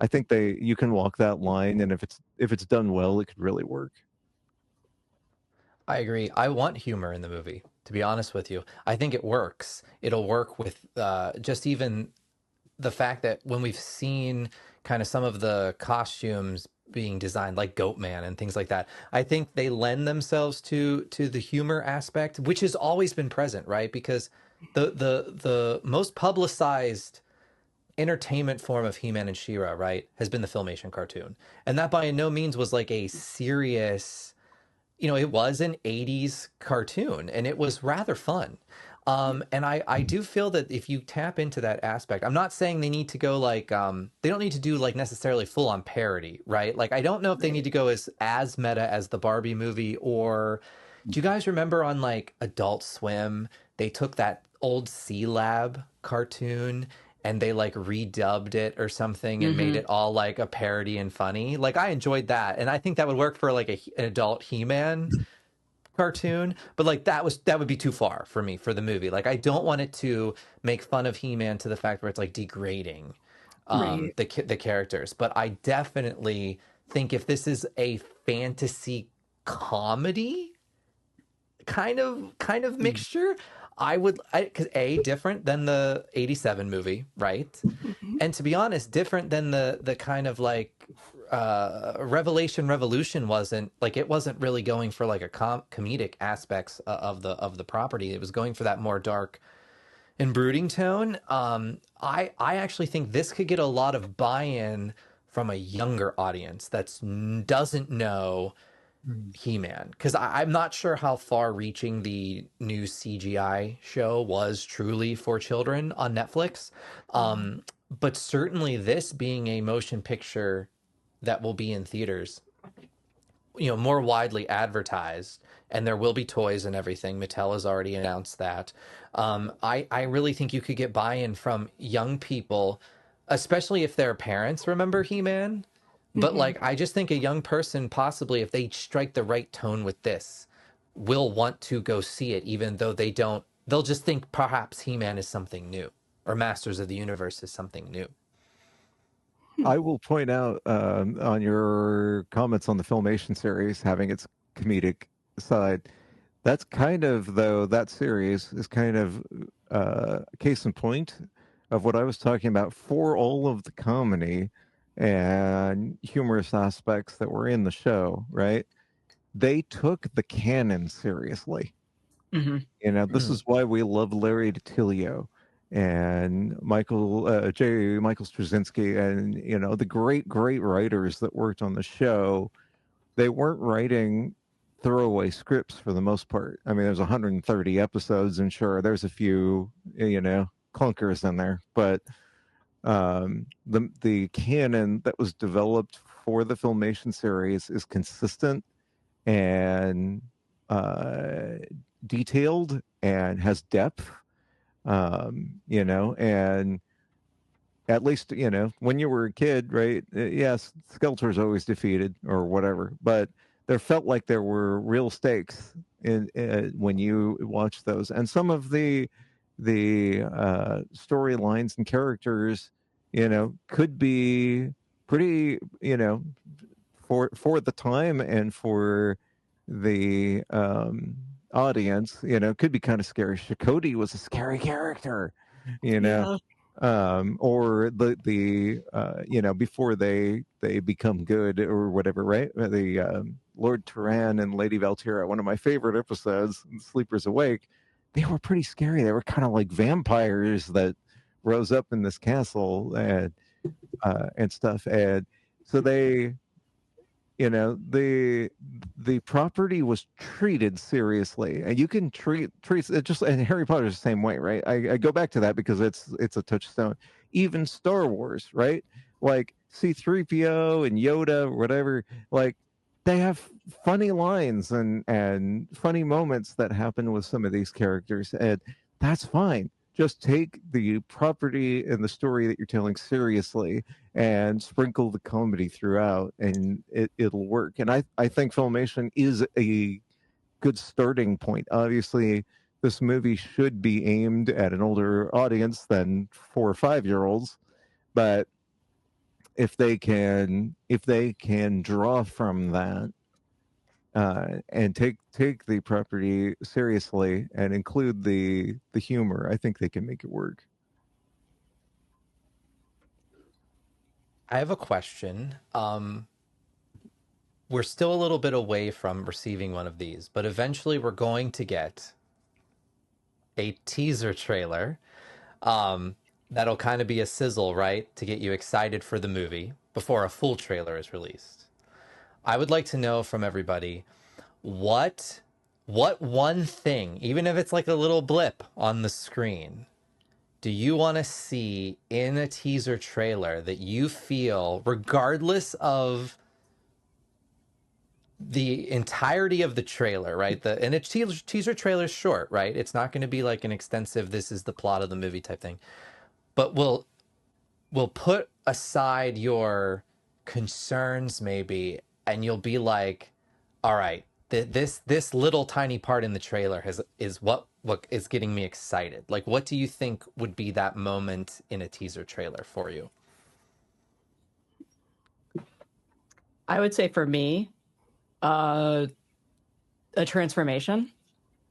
Speaker 7: I think you can walk that line, and if it's done well, it could really work.
Speaker 3: I agree. I want humor in the movie, to be honest with you. I think it works. It'll work with just even the fact that when we've seen kind of some of the costumes being designed, like Goatman and things like that, I think they lend themselves to the humor aspect, which has always been present, right? Because the most publicized entertainment form of He-Man and She-Ra, right, has been the Filmation cartoon. And that by no means was like a serious, it was an 80s cartoon, and it was rather fun. And I do feel that if you tap into that aspect, I'm not saying they need to go like, they don't need to do like necessarily full on parody, right? Like, I don't know if they need to go as meta as the Barbie movie, or do you guys remember on like Adult Swim, they took that old C-Lab cartoon and they like redubbed it or something and made it all like a parody and funny. Like, I enjoyed that. And I think that would work for like an adult He-Man cartoon, but like that would be too far for me for the movie. Like, I don't want it to make fun of He-Man to the fact where it's like degrading the characters. But I definitely think if this is a fantasy comedy kind of mixture, because different than the 87 movie, right? And to be honest, different than the kind of like Revolution wasn't like, it wasn't really going for like a comedic aspects of the property. It was going for that more dark and brooding tone. I actually think this could get a lot of buy-in from a younger audience that doesn't know He-Man, because I'm not sure how far-reaching the new CGI show was truly for children on Netflix. But certainly this being a motion picture that will be in theaters, more widely advertised, and there will be toys and everything. Mattel has already announced that. I really think you could get buy-in from young people, especially if their parents remember He-Man. But like, I just think a young person, possibly if they strike the right tone with this, will want to go see it, even though they'll just think perhaps He-Man is something new, or Masters of the Universe is something new.
Speaker 7: I will point out on your comments on the Filmation series having its comedic side, that's kind of, though, that series is kind of a case in point of what I was talking about. For all of the comedy and humorous aspects that were in the show, right? They took the canon seriously. This is why we love Larry DiTillio and Michael Straczynski, and the great writers that worked on the show. They weren't writing throwaway scripts for the most part. I mean, there's 130 episodes, and sure, there's a few clunkers in there, but the canon that was developed for the Filmation series is consistent and detailed and has depth. And at least when you were a kid, right? Yes, Skeletor's always defeated or whatever, but there felt like there were real stakes in when you watch those, and some of the storylines and characters, could be pretty, for the time and for the audience, could be kind of scary. Shakoti was a scary character, you know. Or the before they become good or whatever, right? The Lord Turan and Lady Valtira, one of my favorite episodes, Sleepers Awake, they were pretty scary. They were kind of like vampires that rose up in this castle and stuff. And so they, the property was treated seriously, and you can treat it just, and Harry Potter's the same way, right? I go back to that because it's a touchstone. Even Star Wars, right? Like C-3PO and Yoda, whatever, like they have funny lines and funny moments that happen with some of these characters, and that's fine. Just take the property and the story that you're telling seriously and sprinkle the comedy throughout, and it'll work. And I think Filmation is a good starting point. Obviously, this movie should be aimed at an older audience than 4 or 5-year-olds, but if they can draw from that and take the property seriously and include the humor, I think they can make it work.
Speaker 3: I have a question. We're still a little bit away from receiving one of these, but eventually we're going to get a teaser trailer. That'll kind of be a sizzle, right? To get you excited for the movie before a full trailer is released. I would like to know from everybody what one thing, even if it's like a little blip on the screen, do you want to see in a teaser trailer that you feel, regardless of the entirety of the trailer, right? And a teaser trailer is short, right? It's not going to be like an extensive, this is the plot of the movie type thing. But we'll put aside your concerns maybe, and you'll be like, all right, this little tiny part in the trailer is what is getting me excited. Like, what do you think would be that moment in a teaser trailer for you?
Speaker 6: I would say for me, a transformation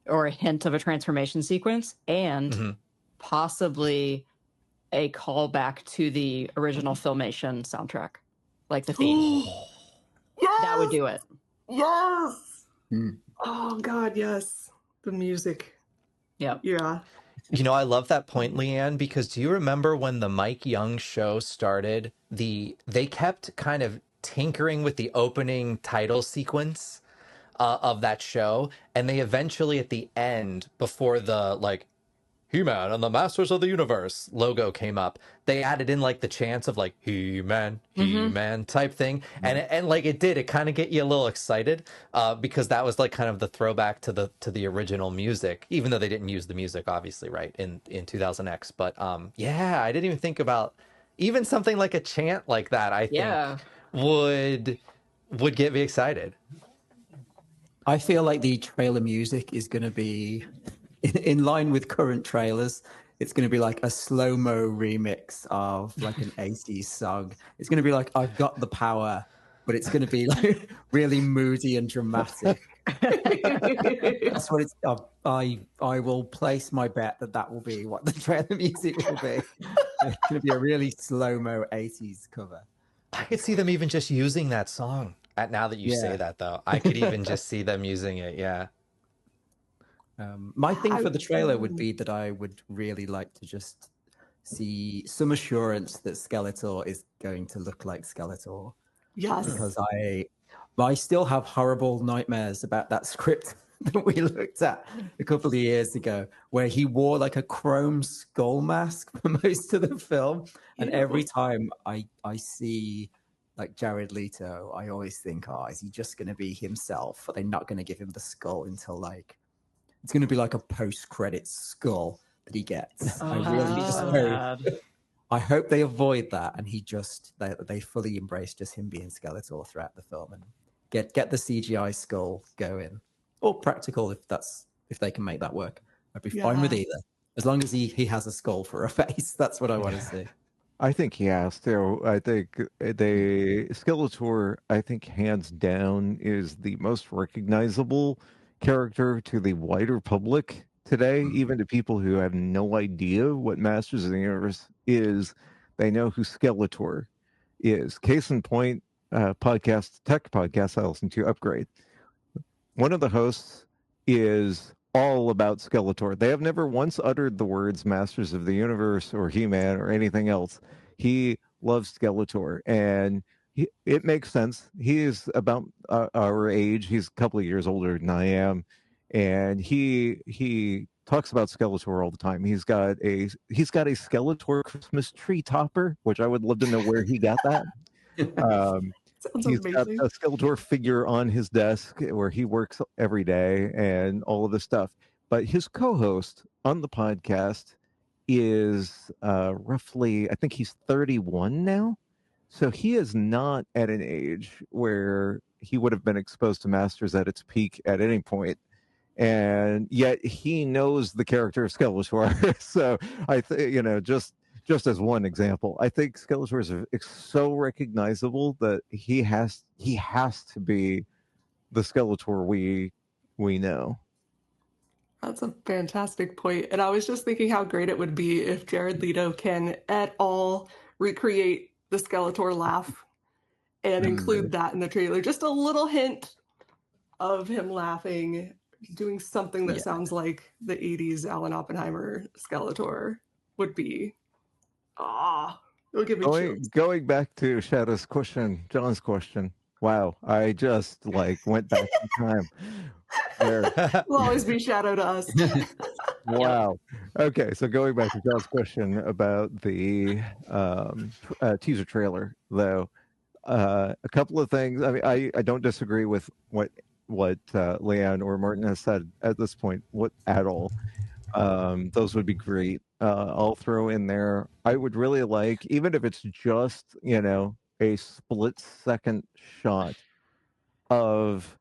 Speaker 6: or a hint of a transformation sequence, and possibly a callback to the original Filmation soundtrack, like the theme.
Speaker 4: Yes!
Speaker 6: That would do it.
Speaker 4: Yes. Oh God, yes. The music.
Speaker 6: Yep.
Speaker 4: Yeah.
Speaker 3: I love that point, Leanne, because do you remember when the Mike Young show started, they kept kind of tinkering with the opening title sequence of that show, and they eventually at the end, before the like He-Man and the Masters of the Universe logo came up, they added in like the chants of like He-Man, He-Man type thing. And like it kind of get you a little excited because that was like kind of the throwback to the original music, even though they didn't use the music, obviously, right, in 2000X. But yeah, I didn't even think about even something like a chant like that, I think would get me excited.
Speaker 5: I feel like the trailer music is going to be in line with current trailers. It's going to be like a slow-mo remix of like an 80s song. It's going to be like I've Got the Power, but it's going to be like really moody and dramatic. That's what it's. I will place my bet that will be what the trailer music will be. It's going to be a really slow-mo 80s cover.
Speaker 3: I could see them even just using that song. Now that you say that, though, I could even just see them using it. Yeah.
Speaker 5: My thing for the trailer would be that I would really like to just see some assurance that Skeletor is going to look like Skeletor.
Speaker 4: Yes.
Speaker 5: Because I still have horrible nightmares about that script that we looked at a couple of years ago, where he wore like a chrome skull mask for most of the film. And every time I see like Jared Leto, I always think, is he just going to be himself? Are they not going to give him the skull until like it's going to be like a post-credit skull that he gets? I really just hope. I hope they avoid that, and they fully embrace just him being Skeletor throughout the film, and get the CGI skull going, or practical if they can make that work. I'd be fine with either, as long as he has a skull for a face. That's what I want to see.
Speaker 7: I think he has to. I think Skeletor, I think hands down, is the most recognizable character to the wider public today, even to people who have no idea what Masters of the Universe is. They know who Skeletor is. Case in point, tech podcast I listen to, Upgrade. One of the hosts is all about Skeletor. They have never once uttered the words Masters of the Universe or He-Man or anything else. He loves Skeletor, and it makes sense. He is about our age. He's a couple of years older than I am, and he talks about Skeletor all the time. He's got a Skeletor Christmas tree topper, which I would love to know where he got that.
Speaker 4: Sounds
Speaker 7: He's
Speaker 4: amazing.
Speaker 7: got a Skeletor figure on his desk where he works every day and all of this stuff. But his co-host on the podcast is roughly, I think he's 31 now. So he is not at an age where he would have been exposed to Masters at its peak at any point. And yet he knows the character of Skeletor. So just as one example, I think Skeletor is so recognizable that he has to be the Skeletor we know.
Speaker 4: That's a fantastic point. And I was just thinking how great it would be if Jared Leto can at all recreate the Skeletor laugh and include that in the trailer. Just a little hint of him laughing, doing something that sounds like the 80s Alan Oppenheimer Skeletor would be. It'll give me chills.
Speaker 7: Going back to Shadow's question, John's question. Wow, I just went back in time.
Speaker 4: Will always be Shadow to us.
Speaker 7: Wow. Okay, so going back to John's question about the teaser trailer, though, a couple of things. I mean, I don't disagree with what Leanne or Martin has said at this point. At all? Those would be great. I'll throw in there. I would really like, even if it's just a split-second shot of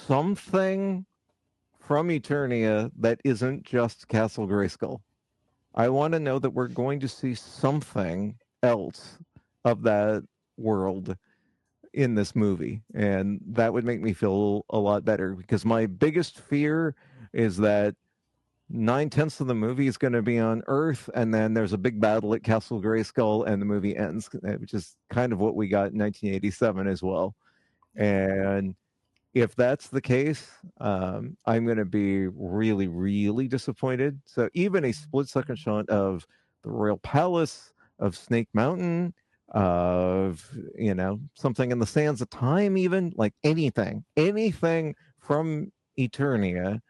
Speaker 7: something from Eternia that isn't just Castle Grayskull. I want to know that we're going to see something else of that world in this movie, and that would make me feel a lot better, because my biggest fear is that 9/10 of the movie is going to be on Earth, and then there's a big battle at Castle Grayskull, and the movie ends, which is kind of what we got in 1987 as well. And if that's the case, I'm going to be really, really disappointed. So even a split-second shot of the Royal Palace, of Snake Mountain, of something in the Sands of Time, even like anything from Eternia.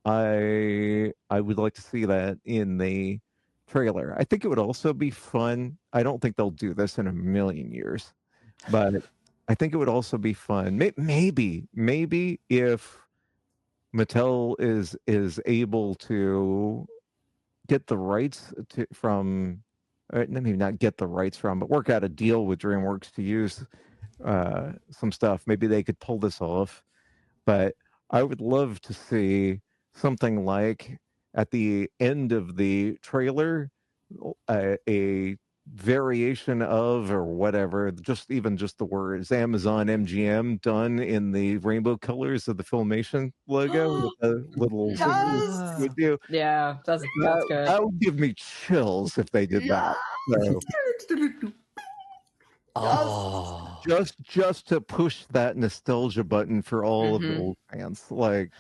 Speaker 7: I would like to see that in the trailer. I think it would also be fun. I don't think they'll do this in a million years, but I think it would also be fun. Maybe if Mattel is able to get the rights from, maybe not get the rights from, but work out a deal with DreamWorks to use some stuff. Maybe they could pull this off. But I would love to see something like at the end of the trailer, a variation of, or whatever, just the words Amazon MGM done in the rainbow colors of the Filmation logo with the little
Speaker 4: Yes!
Speaker 7: would do.
Speaker 6: Yeah, that's good.
Speaker 7: That would give me chills if they did that. So, just to push that nostalgia button for all of the old fans. Like,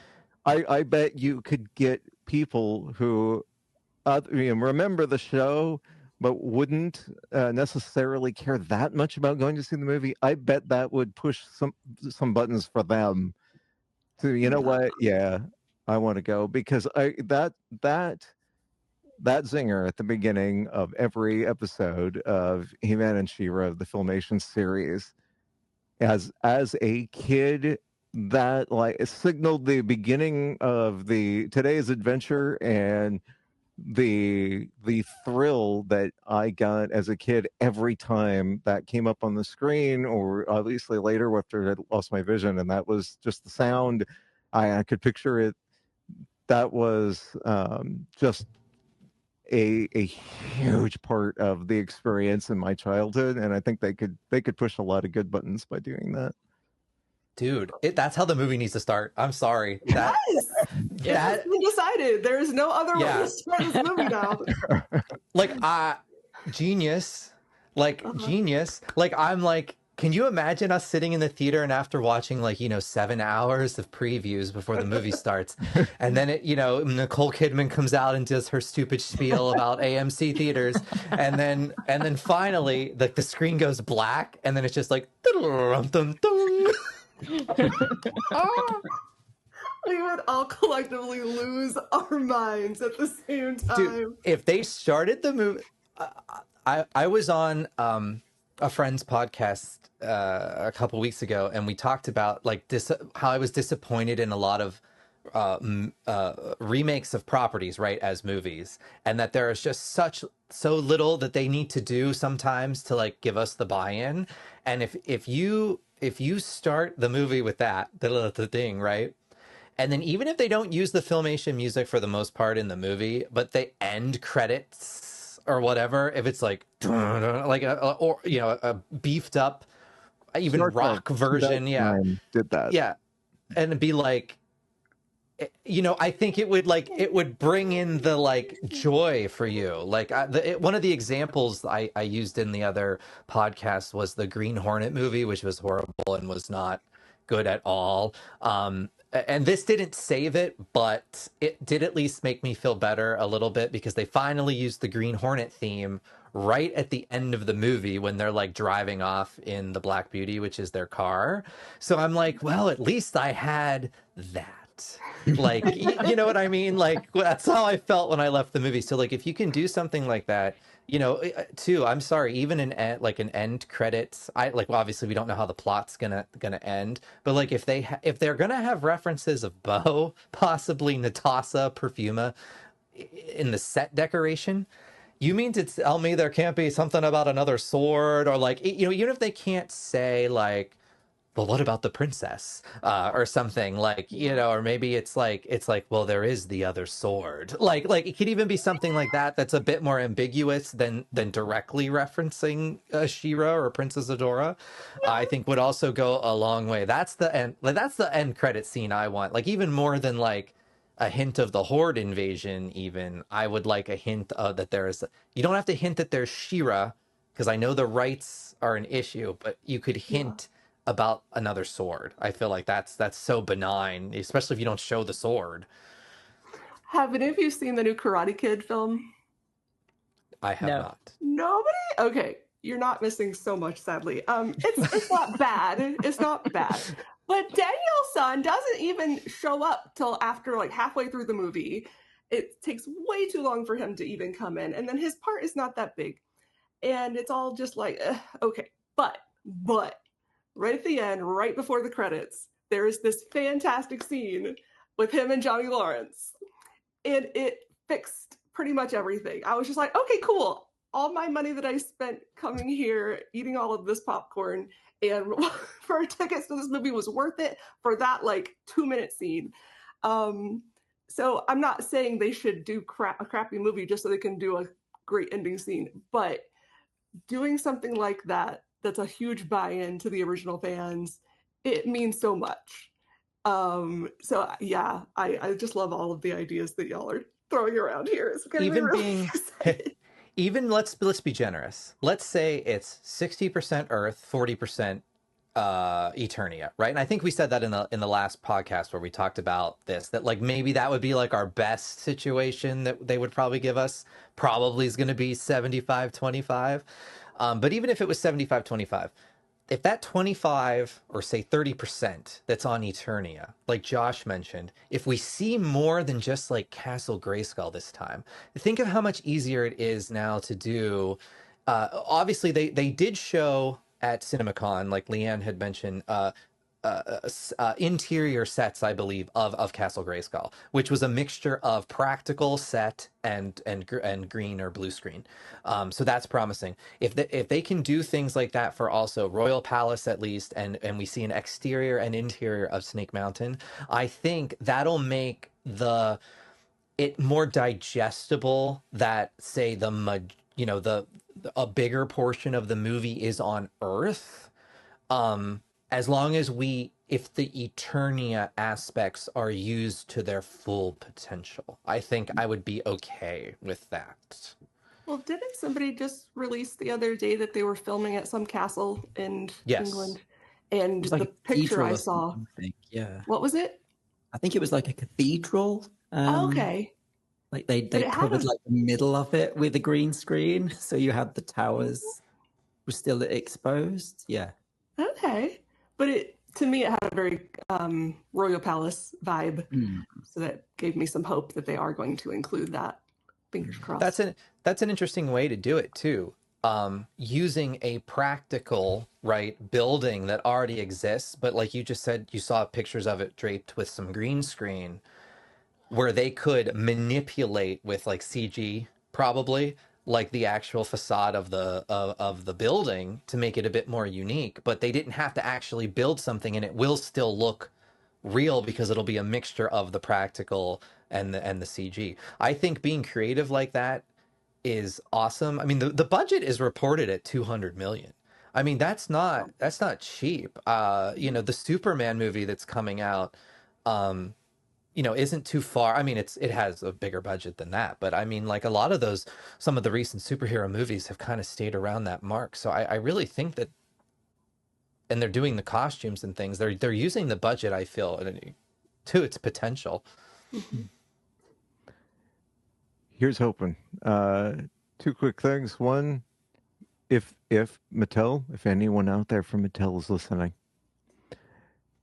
Speaker 7: I bet you could get people who remember the show but wouldn't necessarily care that much about going to see the movie. I bet that would push some buttons for them to, what? Yeah, I want to go, because that zinger at the beginning of every episode of He-Man and She-Ra, the Filmation series, as a kid, that it signaled the beginning of today's adventure, and the thrill that I got as a kid every time that came up on the screen, or obviously later after I lost my vision, and that was just the sound. I could picture it. That was just a huge part of the experience in my childhood, and I think they could push a lot of good buttons by doing that.
Speaker 3: Dude, that's how the movie needs to start. I'm sorry.
Speaker 4: Yes,
Speaker 3: That
Speaker 4: it's been decided. There is no other way
Speaker 3: Yeah.
Speaker 4: to start this movie now.
Speaker 3: like genius. Like genius. Like I'm like, can you imagine us sitting in the theater and after watching 7 hours of previews before the movie starts, and then Nicole Kidman comes out and does her stupid spiel about AMC theaters, and then finally the screen goes black, and then it's just like
Speaker 4: We would all collectively lose our minds at the same time.
Speaker 3: Dude, if they started the movie, I was on a friend's podcast a couple weeks ago, and we talked about how I was disappointed in a lot of remakes of properties, right, as movies, and that there is just so little that they need to do sometimes to give us the buy-in. And if you start the movie with the thing, right, and then even if they don't use the Filmation music for the most part in the movie, but they end credits or whatever, if it's a beefed up, even rock version,
Speaker 7: did that,
Speaker 3: and it'd be I think it would bring in the joy for you. One of the examples I used in the other podcast was the Green Hornet movie, which was horrible and was not good at all. And this didn't save it, but it did at least make me feel better a little bit, because they finally used the Green Hornet theme right at the end of the movie when they're driving off in the Black Beauty, which is their car. So I'm like, well, at least I had that. You know what I mean? That's how I felt when I left the movie. So if you can do something like that, too, I'm sorry, even an end credits, obviously we don't know how the plot's gonna end, but if they're gonna have references of Bo, possibly Natasha, Perfuma in the set decoration, you mean to tell me there can't be something about another sword, or even if they can't say well, what about the princess, or something, or maybe it's well, there is the other sword, it could even be something like that that's a bit more ambiguous than directly referencing She-Ra or Princess Adora. I think would also go a long way. That's the end credit scene I want, even more than a hint of the Horde invasion. Even I would like a hint of that there's, you don't have to hint that there's She-Ra, because I know the rights are an issue, but you could hint about another sword. I feel like that's so benign, especially if you don't show the sword.
Speaker 4: Have any of you seen the new Karate Kid film?
Speaker 3: I have not.
Speaker 4: Nobody? Okay, you're not missing so much, sadly. It's not bad. It's not bad. But Daniel's son doesn't even show up till after halfway through the movie. It takes way too long for him to even come in, and then his part is not that big, and it's all just okay. But right at the end, right before the credits, there is this fantastic scene with him and Johnny Lawrence. And it fixed pretty much everything. I was just like, okay, cool. All my money that I spent coming here, eating all of this popcorn, and for tickets to this movie was worth it for that 2-minute scene. So I'm not saying they should do a crappy movie just so they can do a great ending scene, but doing something like that, that's a huge buy-in to the original fans, it means so much. So yeah, I just love all of the ideas that y'all are throwing around here. It's gonna
Speaker 3: Even
Speaker 4: be really
Speaker 3: even let's be generous. Let's say it's 60% Earth, 40% Eternia, right? And I think we said that in the last podcast where we talked about this, that maybe that would be our best situation that they would probably give us. Probably is going to be 75-25. But even if it was 75-25, if that 25 or say 30% that's on Eternia, like Josh mentioned, if we see more than just Castle Grayskull this time, think of how much easier it is now to do. Obviously, they did show at CinemaCon, like Leanne had mentioned, interior sets, I believe, of Castle Grayskull, which was a mixture of practical set and green or blue screen. So that's promising. If they can do things like that for also Royal Palace at least, and we see an exterior and interior of Snake Mountain, I think that'll make it more digestible that say a bigger portion of the movie is on Earth, as long as if the Eternia aspects are used to their full potential, I think I would be okay with that.
Speaker 4: Well, didn't somebody just release the other day that they were filming at some castle in England? And
Speaker 5: It was like
Speaker 4: the
Speaker 5: a
Speaker 4: picture
Speaker 5: cathedral
Speaker 4: I
Speaker 5: or
Speaker 4: saw,
Speaker 5: something, I think. Yeah.
Speaker 4: what was it?
Speaker 5: I think it was like a cathedral.
Speaker 4: Okay.
Speaker 5: Like they
Speaker 4: But it had
Speaker 5: covered
Speaker 4: a-
Speaker 5: like the middle of it with a green screen, so you had the towers were still exposed. Yeah.
Speaker 4: Okay. But to me, it had a very Royal Palace vibe. So that gave me some hope that they are going to include that. Fingers crossed.
Speaker 3: That's an interesting way to do it too. Using a practical building that already exists, but like you just said, you saw pictures of it draped with some green screen, where they could manipulate with like CG, probably like the actual facade of the building to make it a bit more unique. But they didn't have to actually build something, and it will still look real because it'll be a mixture of the practical and the CG. I think being creative like that is awesome. I mean, the budget is reported at 200 million. I mean, that's not cheap. The Superman movie that's coming out, isn't too far. I mean, it has a bigger budget than that, but I mean, like a lot of some of the recent superhero movies have kind of stayed around that mark. So I really think that, and they're doing the costumes and things. They're using the budget, I feel, to its potential.
Speaker 7: Here's hoping. Two quick things. One, if Mattel, if anyone out there from Mattel is listening,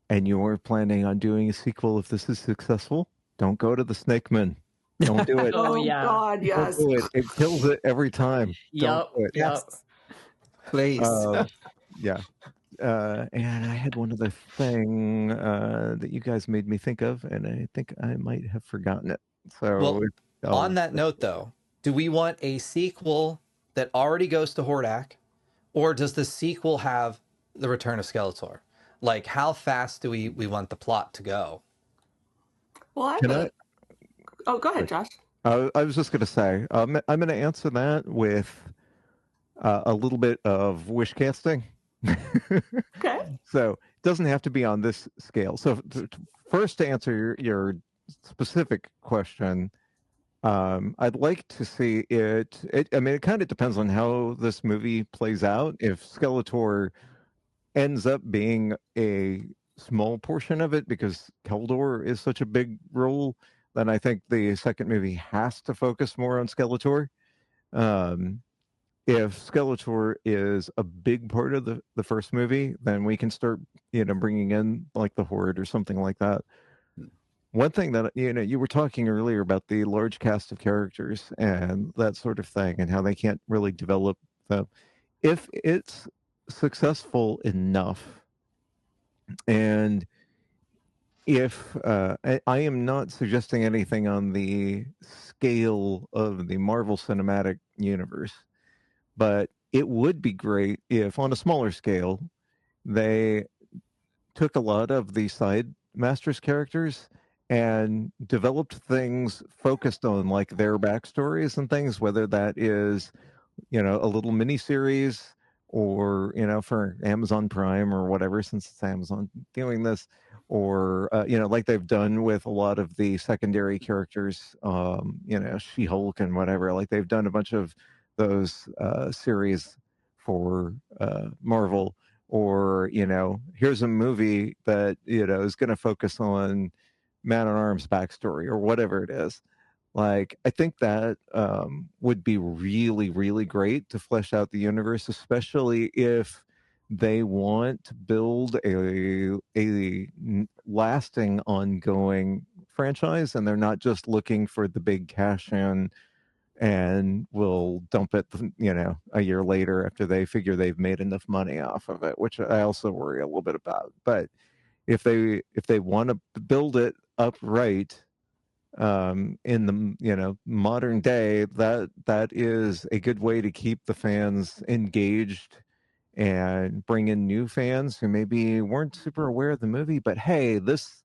Speaker 7: and you're planning on doing a sequel, if this is successful, don't go to the Snake Man. Don't do it.
Speaker 6: Oh, yeah.
Speaker 4: God, yes.
Speaker 7: Don't do it. It kills it every time. Don't do it.
Speaker 5: Yes. Please.
Speaker 7: Yeah. And I had one other thing that you guys made me think of, and I think I might have forgotten it. So,
Speaker 3: well, on that note, though, do we want a sequel that already goes to Hordak, or does the sequel have the return of Skeletor? Like, how fast do we want the plot to go?
Speaker 4: Well, oh, go ahead, Josh.
Speaker 7: I was just going to say, I'm going to answer that with a little bit of wish casting.
Speaker 4: Okay.
Speaker 7: So it doesn't have to be on this scale. So first, to answer your specific question, I'd like to see it. I mean, it kind of depends on how this movie plays out. If Skeletor ends up being a small portion of it because Keldor is such a big role, then I think the second movie has to focus more on Skeletor. If Skeletor is a big part of the first movie, then we can start, bringing in like the Horde or something like that. One thing that, you were talking earlier about the large cast of characters and that sort of thing and how they can't really develop them. If it's successful enough, and if I am not suggesting anything on the scale of the Marvel Cinematic Universe, but it would be great if on a smaller scale they took a lot of the side Masters characters and developed things focused on like their backstories and things, whether that is, a little mini series or, for Amazon Prime or whatever, since it's Amazon doing this, or, like they've done with a lot of the secondary characters, She-Hulk and whatever, like they've done a bunch of those series for Marvel, or, here's a movie that, is going to focus on Man-at-Arms backstory or whatever it is. Like, I think that would be really, really great to flesh out the universe, especially if they want to build a lasting, ongoing franchise, and they're not just looking for the big cash in and will dump it, a year later after they figure they've made enough money off of it, which I also worry a little bit about. But if they want to build it up right, in the modern day, that is a good way to keep the fans engaged and bring in new fans who maybe weren't super aware of the movie, but hey, this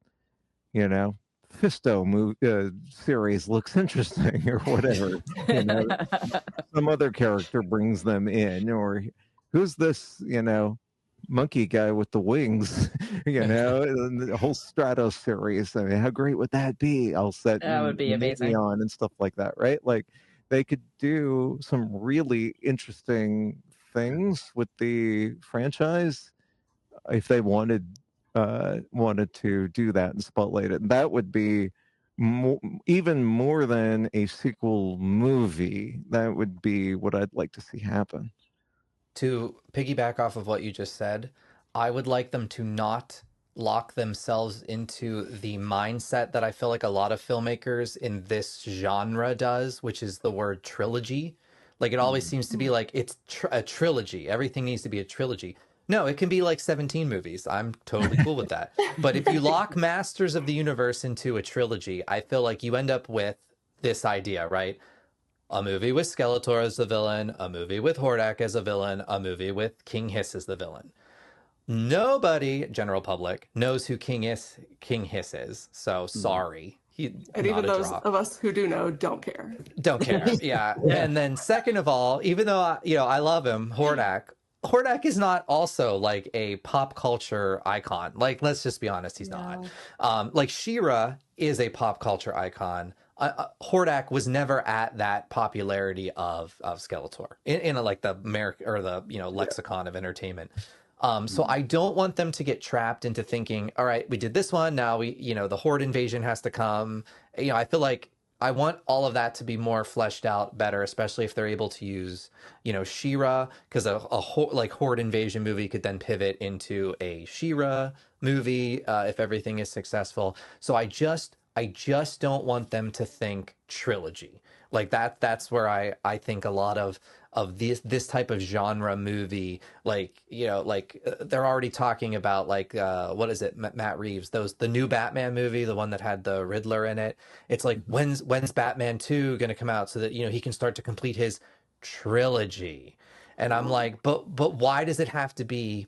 Speaker 7: series looks interesting or whatever. You know, some other character brings them in, or who's this, monkey guy with the wings, and the whole Stratos series. I mean, how great would that be? I'll set
Speaker 6: That would be amazing.
Speaker 7: on and stuff like that, right? Like they could do some really interesting things with the franchise if they wanted to do that and spotlight it. And that would be even more than a sequel movie. That would be what I'd like to see happen.
Speaker 3: To piggyback off of what you just said, I would like them to not lock themselves into the mindset that I feel like a lot of filmmakers in this genre does, which is the word trilogy. Like it always seems to be like it's a trilogy. Everything needs to be a trilogy. No, it can be like 17 movies. I'm totally cool with that. But if you lock Masters of the Universe into a trilogy, I feel like you end up with this idea, right? A movie with Skeletor as the villain, a movie with Hordak as a villain, a movie with King Hiss as the villain. Nobody, general public, knows who King Hiss is. So sorry.
Speaker 4: And even those of us who do know don't care.
Speaker 3: Don't care. Yeah. And then second of all, even though I love him, Hordak is not also like a pop culture icon. Like, let's just be honest, he's not. Like She-Ra is a pop culture icon. Hordak was never at that popularity of Skeletor in like the lexicon of entertainment. So I don't want them to get trapped into thinking, all right, we did this one, now the Horde invasion has to come. I feel like I want all of that to be more fleshed out better, especially if they're able to use, She-Ra, because a Horde invasion movie could then pivot into a She-Ra movie if everything is successful. So I just don't want them to think trilogy like that. That's where I think a lot of this type of genre movie, they're already talking about what is it, Matt Reeves, the new Batman movie, the one that had the Riddler in it. It's like, when's Batman 2 going to come out so that he can start to complete his trilogy? And I'm like, but why does it have to be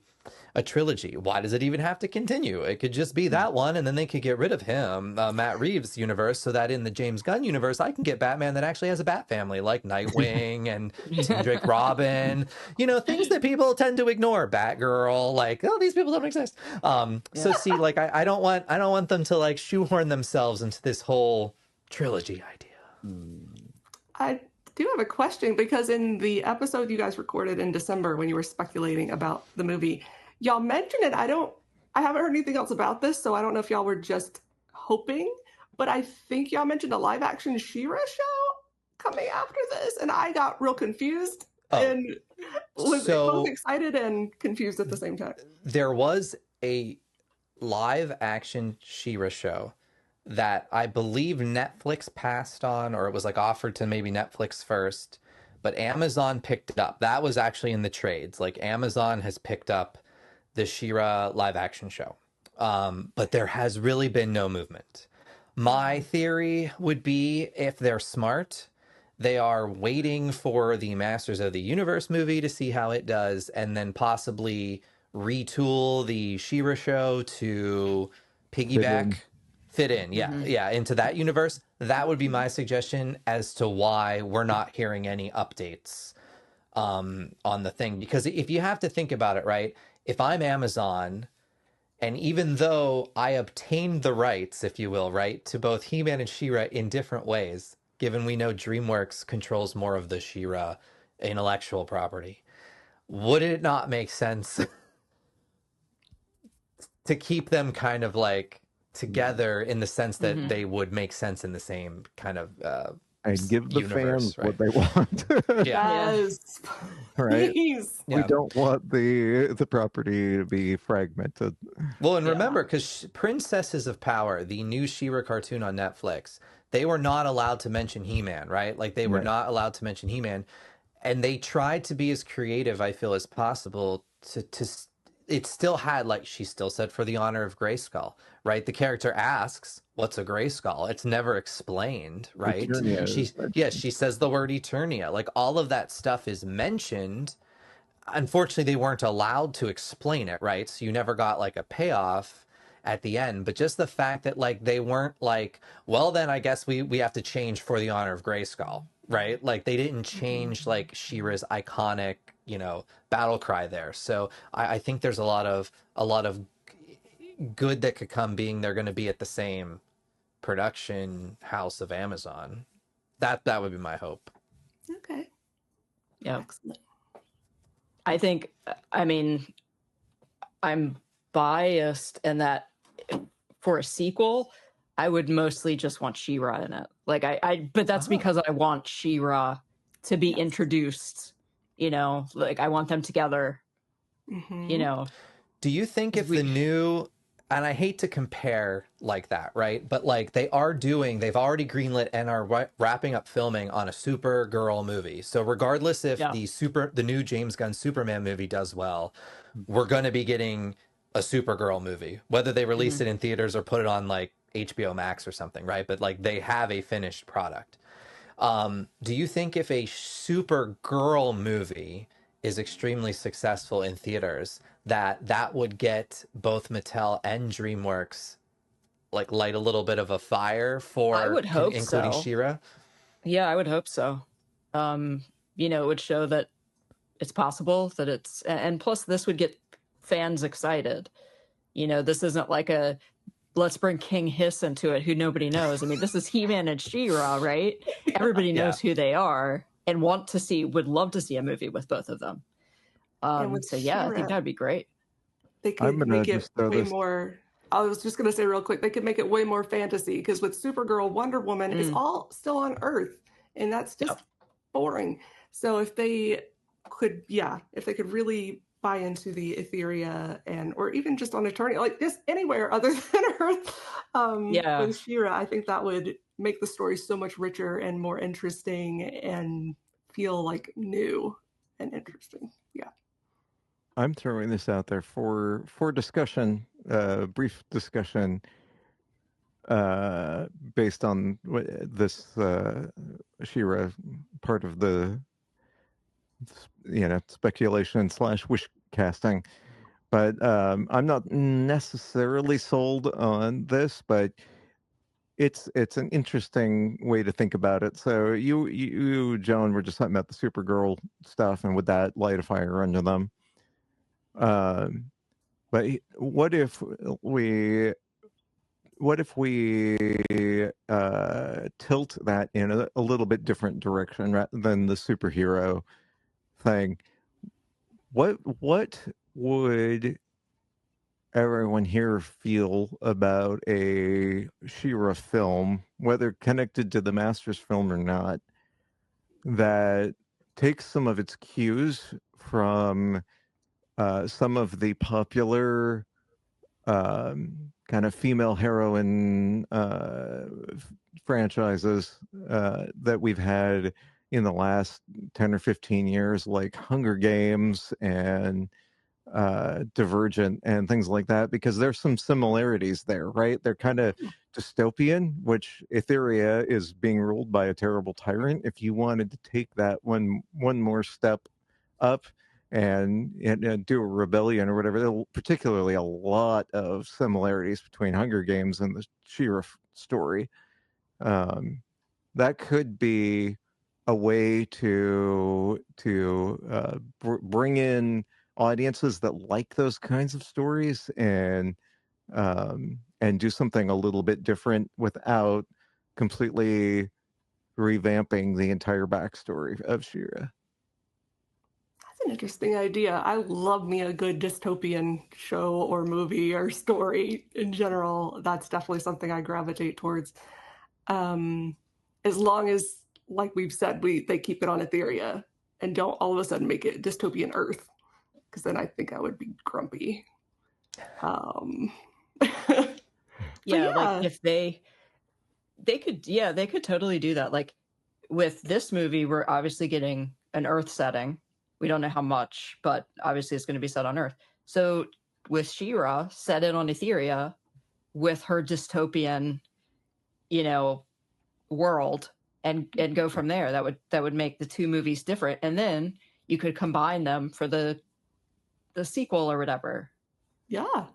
Speaker 3: a trilogy? Why does it even have to continue? It could just be that one, and then they could get rid of him, Matt Reeves' universe, so that in the James Gunn universe, I can get Batman that actually has a Bat family, like Nightwing and Tim Drake Robin, things that people tend to ignore. Batgirl, like, oh, these people don't exist. So see, like, I don't want them to like shoehorn themselves into this whole trilogy idea.
Speaker 4: I do have a question, because in the episode you guys recorded in December when you were speculating about the movie, y'all mentioned it. I haven't heard anything else about this, so I don't know if y'all were just hoping, but I think y'all mentioned a live action She-Ra show coming after this, and I got real confused and was both excited and confused at the same time.
Speaker 3: There was a live action She-Ra show that I believe Netflix passed on, or it was like offered to maybe Netflix first, but Amazon picked it up. That was actually in the trades. Like Amazon has picked up the She-Ra live action show. But there has really been no movement. My theory would be, if they're smart, they are waiting for the Masters of the Universe movie to see how it does, and then possibly retool the She-Ra show to piggyback fit in into that universe. That would be my suggestion as to why we're not hearing any updates on the thing. Because if you have to think about it, right, if I'm Amazon, and even though I obtained the rights, if you will, right, to both He-Man and She-Ra in different ways, given we know DreamWorks controls more of the She-Ra intellectual property, would it not make sense to keep them kind of like together in the sense that they would make sense in the same kind of
Speaker 7: and give the
Speaker 3: universe,
Speaker 7: fans what they want.
Speaker 4: Yes,
Speaker 7: right.
Speaker 4: Please.
Speaker 7: We don't want the property to be fragmented.
Speaker 3: Well, and remember, because Princesses of Power, the new She-Ra cartoon on Netflix, they were not allowed to mention He-Man, right? Like they were not allowed to mention He-Man, and they tried to be as creative, I feel, as possible to it still had, like, she still said, for the honor of Grayskull, right? The character asks, what's a Grayskull? It's never explained, right? She says the word Eternia. Like, all of that stuff is mentioned. Unfortunately, they weren't allowed to explain it, right? So you never got, like, a payoff. at the end. But just the fact that like they weren't like, well, then I guess we have to change for the honor of Grayskull, right? Like they didn't change like She-Ra's iconic, battle cry there. So I think there's a lot of good that could come, being they're going to be at the same production house of Amazon. That would be my hope.
Speaker 4: Okay.
Speaker 6: Yeah.
Speaker 4: Excellent.
Speaker 6: I think, I mean, I'm biased in that for a sequel, I would mostly just want She-Ra in it. Like but that's because I want She-Ra to be introduced, like I want them together,
Speaker 3: Do you think if the new, and I hate to compare like that, right? But like they've already greenlit and are wrapping up filming on a Supergirl movie. So regardless if the new James Gunn Superman movie does well, we're going to be getting a Supergirl movie, whether they release it in theaters or put it on like HBO Max or something, right? But like they have a finished product. Do you think if a Supergirl movie is extremely successful in theaters, that would get both Mattel and DreamWorks like light a little bit of a fire for
Speaker 6: I would hope
Speaker 3: including
Speaker 6: so.
Speaker 3: She-Ra?
Speaker 6: Yeah, I would hope so. It would show that it's possible, that it's, and plus this would get fans excited. This isn't like let's bring King Hiss into it, who nobody knows. I mean, this is He-Man and She-Ra, right? Everybody knows who they are and would love to see a movie with both of them. So yeah, I think that'd be great.
Speaker 4: They could make it way more. I was just going to say real quick, they could make it way more fantasy, because with Supergirl, Wonder Woman is all still on Earth, and that's just boring. So if they could really buy into the Etheria or even just on Eternia, like just anywhere other than Earth, with She-Ra, I think that would make the story so much richer and more interesting and feel like new and interesting. Yeah.
Speaker 7: I'm throwing this out there for discussion, brief discussion, based on this She-Ra part of the speculation / wish casting. But I'm not necessarily sold on this, but it's an interesting way to think about it. So you Joan, were just talking about the Supergirl stuff, and would that light a fire under them? But what if we tilt that in a little bit different direction rather than the superhero thing? What would everyone here feel about a She-Ra film, whether connected to the Masters film or not, that takes some of its cues from some of the popular kind of female heroine franchises that we've had in the last 10 or 15 years, like Hunger Games and Divergent and things like that, because there's some similarities there, right? They're kind of dystopian, which Etheria is being ruled by a terrible tyrant. If you wanted to take that one more step up and do a rebellion or whatever, particularly a lot of similarities between Hunger Games and the She-Ra story. That could be a way to bring in audiences that like those kinds of stories and do something a little bit different without completely revamping the entire backstory of She-Ra.
Speaker 4: That's an interesting idea. I love me a good dystopian show or movie or story in general. That's definitely something I gravitate towards. As long as, like we've said, they keep it on Etheria and don't all of a sudden make it dystopian Earth, because then I think I would be grumpy.
Speaker 6: Like if they could totally do that. Like with this movie, we're obviously getting an Earth setting. We don't know how much, but obviously it's going to be set on Earth. So with She-Ra, set it on Etheria with her dystopian, world, and go from there. That would make the two movies different, and then you could combine them for the sequel or whatever.
Speaker 4: Yeah.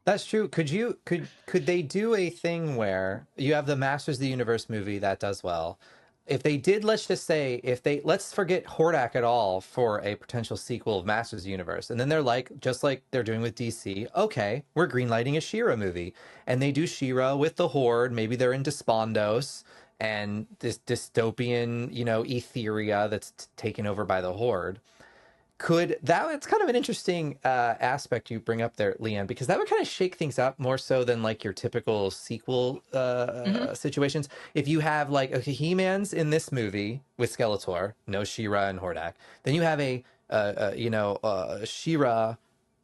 Speaker 3: That's true. Could they do a thing where you have the Masters of the Universe movie that does well? If they did, let's just say, let's forget Hordak at all for a potential sequel of Masters of the Universe, and then they're like, just like they're doing with DC, okay, we're greenlighting a She-Ra movie, and they do She-Ra with the Horde. Maybe they're in Despondos and this dystopian, Etheria that's taken over by the Horde. It's kind of an interesting aspect you bring up there, Leanne, because that would kind of shake things up more so than like your typical sequel situations. If you have like, okay, He-Man's in this movie with Skeletor, no She-Ra and Hordak. Then you have She-Ra.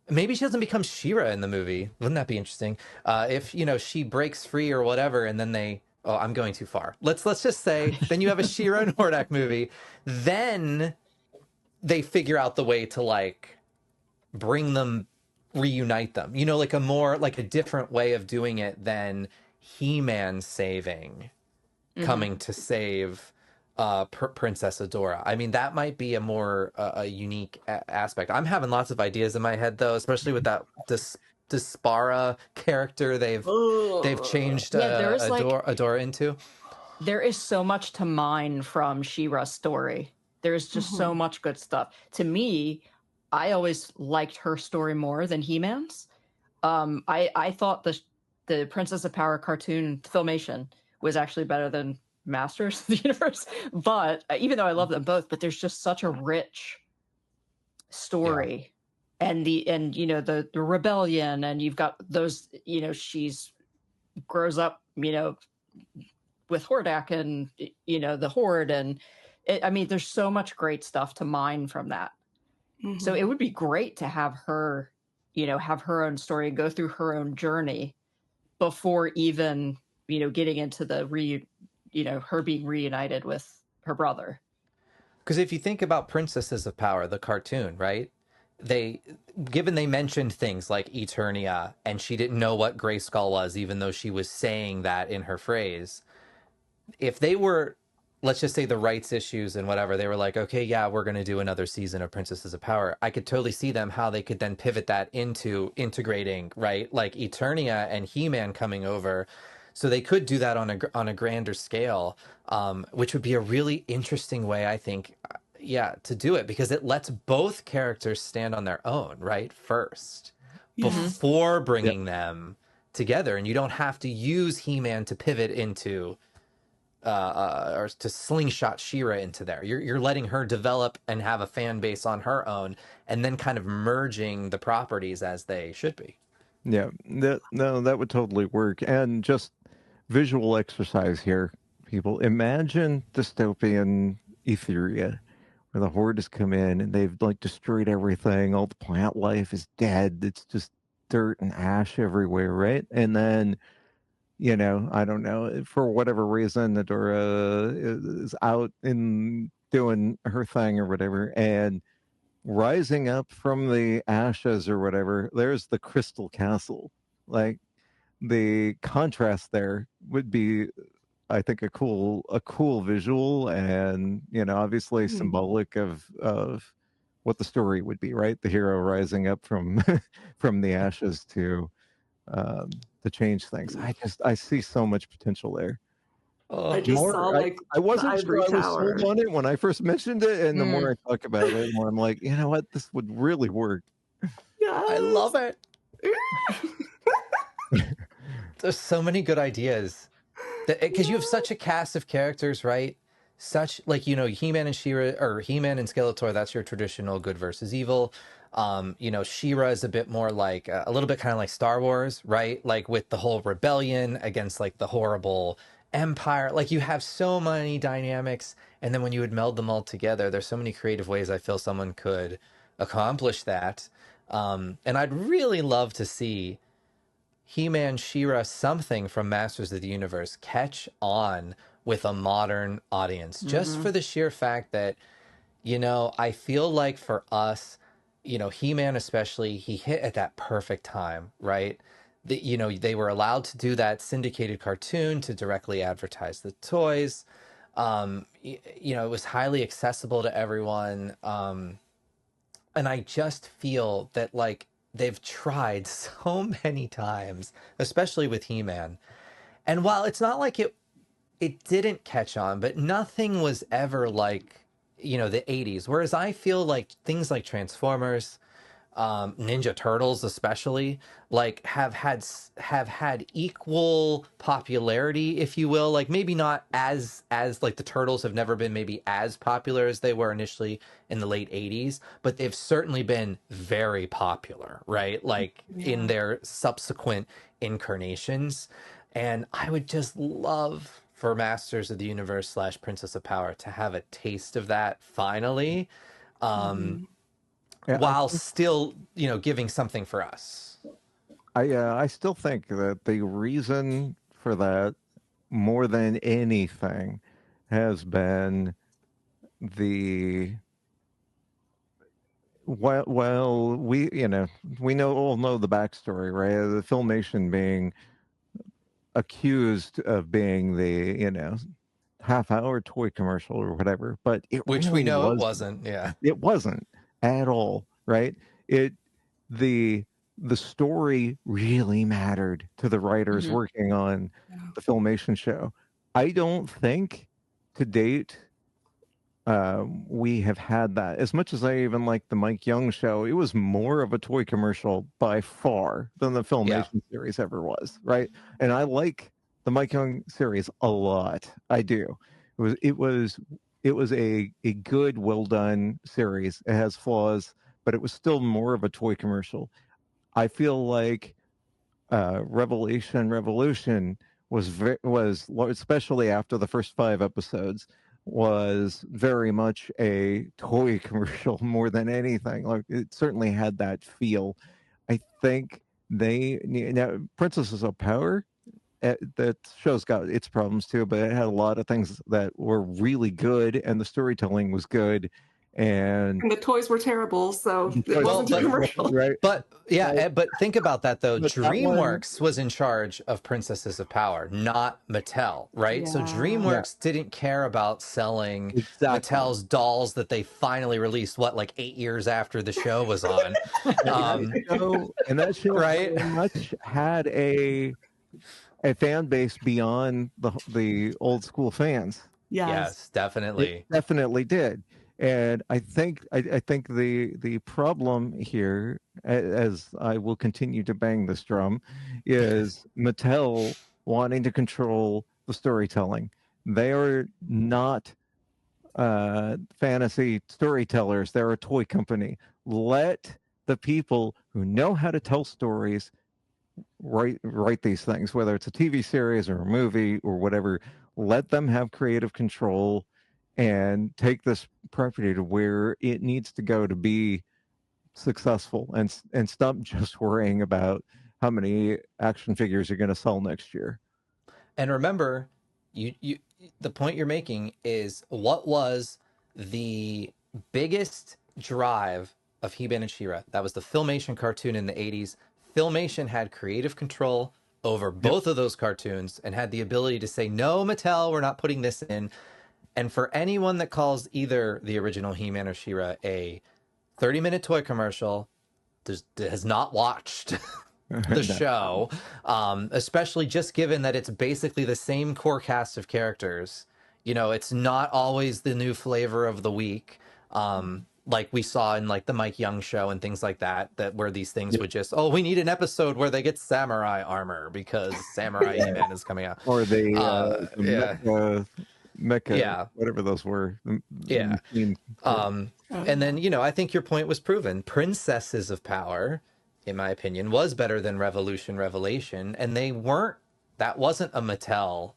Speaker 3: Maybe she doesn't become She-Ra in the movie. Wouldn't that be interesting? If she breaks free or whatever, and then they. Oh, I'm going too far. Let's just say then you have a She-Ra and Hordak movie. Then they figure out the way to like reunite them, like a different way of doing it than He-Man coming to save Princess Adora. I mean, that might be a more a unique aspect. I'm having lots of ideas in my head though, especially with that Dispara character they've changed Adora into.
Speaker 6: There is so much to mine from She-Ra's story. There's just so much good stuff. To me, I always liked her story more than He-Man's. I thought the Princess of Power cartoon Filmation was actually better than Masters of the Universe. But even though I love them both, but there's just such a rich story. Yeah. And the rebellion, and you've got those, she's grows up, with Hordak and, the Horde, and there's so much great stuff to mine from that. So it would be great to have her, have her own story and go through her own journey before even, getting into the her being reunited with her brother.
Speaker 3: Because if you think about Princesses of Power, the cartoon, right? They mentioned things like Eternia, and she didn't know what Grayskull was, even though she was saying that in her phrase. If they were, let's just say, the rights issues and whatever, they were like, okay, yeah, we're going to do another season of Princesses of Power. I could totally see them how they could then pivot that into integrating, right? Like Eternia and He-Man coming over. So they could do that on a grander scale, which would be a really interesting way, I think, to do it, because it lets both characters stand on their own, right? First, before bringing them together. And you don't have to use He-Man to pivot into or to slingshot She-Ra into there. You're letting her develop and have a fan base on her own, and then kind of merging the properties as they should be.
Speaker 7: Yeah, that would totally work. And just visual exercise here, people. Imagine dystopian Etheria, where the Horde has come in and they've like destroyed everything. All the plant life is dead. It's just dirt and ash everywhere, right? And then, I don't know, for whatever reason, Adora is out in doing her thing or whatever, and rising up from the ashes or whatever, there's the Crystal Castle. Like, the contrast there would be, I think, a cool visual, and obviously symbolic of what the story would be, right? The hero rising up from from the ashes to change things. I see so much potential there.
Speaker 4: I just saw
Speaker 7: I wasn't sure I was
Speaker 4: tower.
Speaker 7: sold on it when I first mentioned it, and the more I talk about it, the more I'm like, you know what, this would really work.
Speaker 4: Yeah,
Speaker 3: I love it. There's so many good ideas, because you have such a cast of characters, right? Such, like, He-Man and She-Ra, or He-Man and Skeletor, that's your traditional good versus evil. She-Ra is a bit more like a little bit kind of like Star Wars, right? Like with the whole rebellion against like the horrible empire. Like, you have so many dynamics, and then when you would meld them all together, there's so many creative ways I feel someone could accomplish that. And I'd really love to see He-Man, She-Ra, something from Masters of the Universe catch on with a modern audience, just for the sheer fact that, I feel like for us, He-Man especially, he hit at that perfect time, right? They were allowed to do that syndicated cartoon to directly advertise the toys. It was highly accessible to everyone. And I just feel that, like, they've tried so many times, especially with He-Man. And while it's not like it didn't catch on, but nothing was ever like, you know, the 80s. Whereas I feel like things like Transformers, Ninja Turtles especially, like have had equal popularity, if you will. Like maybe not as like the Turtles have never been maybe as popular as they were initially in the late 80s, but they've certainly been very popular, right? Like in their subsequent incarnations. And I would just love for Masters of the Universe / Princess of Power to have a taste of that finally.
Speaker 7: Yeah,
Speaker 3: While still, you know, giving something for us.
Speaker 7: I still think that the reason for that, more than anything, has been the well, we all know the backstory, right? The Filmation being accused of being the half-hour toy commercial or whatever, but it
Speaker 3: Which
Speaker 7: really
Speaker 3: we know it
Speaker 7: wasn't.
Speaker 3: wasn't, yeah.
Speaker 7: It wasn't at all, right? It the the story really mattered to the writers working on the Filmation show. I don't think to date we have had that. As much as I even like the Mike Young show, it was more of a toy commercial by far than the Filmation series ever was, right? And I like the Mike Young series a lot. I do. It was a good, well done series. It has flaws, but it was still more of a toy commercial. I feel like Revolution was especially after the first 5 episodes was very much a toy commercial more than anything. Like it certainly had that feel. I think now Princesses of Power. That show's got its problems too, but it had a lot of things that were really good, and the storytelling was good, and
Speaker 4: the toys were terrible, so it
Speaker 3: Well,
Speaker 4: wasn't a commercial.
Speaker 7: right?
Speaker 3: But yeah, but think about that though.
Speaker 7: But that
Speaker 3: DreamWorks was in charge of Princesses of Power, not Mattel, right? So
Speaker 4: Yeah.
Speaker 3: DreamWorks didn't care about selling
Speaker 7: Exactly.
Speaker 3: Mattel's dolls that they finally released, what, like 8 years after the show was on.
Speaker 7: And that show
Speaker 3: Right?
Speaker 7: very much had a fan base beyond the old school fans.
Speaker 3: Yes, definitely.
Speaker 7: It definitely did. And I think the problem here, as I will continue to bang this drum, is Mattel wanting to control the storytelling. They are not fantasy storytellers. They're a toy company. Let the people who know how to tell stories write these things, whether it's a TV series or a movie or whatever. Let them have creative control and take this property to where it needs to go to be successful, and stop just worrying about how many action figures you're going to sell next year.
Speaker 3: And remember, you the point you're making is what was the biggest drive of He-Man and She-Ra? That was the Filmation cartoon in the 80s. Filmation had creative control over both of those cartoons and had the ability to say, no, Mattel, we're not putting this in. And for anyone that calls either the original He-Man or She-Ra a 30-minute toy commercial, has not watched the show, especially just given that it's basically the same core cast of characters. You know, it's not always the new flavor of the week, like we saw in like the Mike Young show and things like that where these things would just, we need an episode where they get samurai armor because Samurai He-Man is coming out.
Speaker 7: Or mecha, whatever those were.
Speaker 3: And then, you know, I think your point was proven. Princesses of Power, in my opinion, was better than Revelation, and that wasn't a Mattel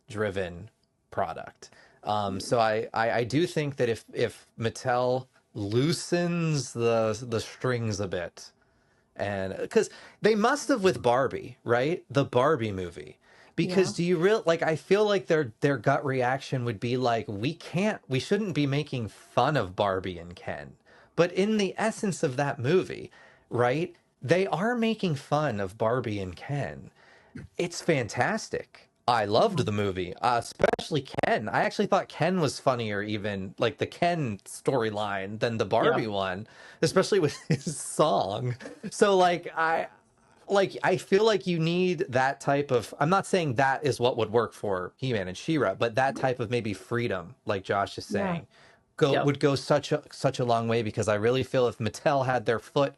Speaker 3: driven product. So I do think that if Mattel loosens the strings a bit, and because they must have with Barbie, right? The Barbie movie. Because do you I feel like their gut reaction would be like, we shouldn't be making fun of Barbie and Ken. But in the essence of that movie, right, they are making fun of Barbie and Ken. It's fantastic. I loved the movie, especially Ken. I actually thought Ken was funnier, even like the Ken storyline than the Barbie one, especially with his song. So I feel like you need that type of. I'm not saying that is what would work for He-Man and She-Ra, but that type of maybe freedom, like Josh is saying, would go such a long way, because I really feel if Mattel had their foot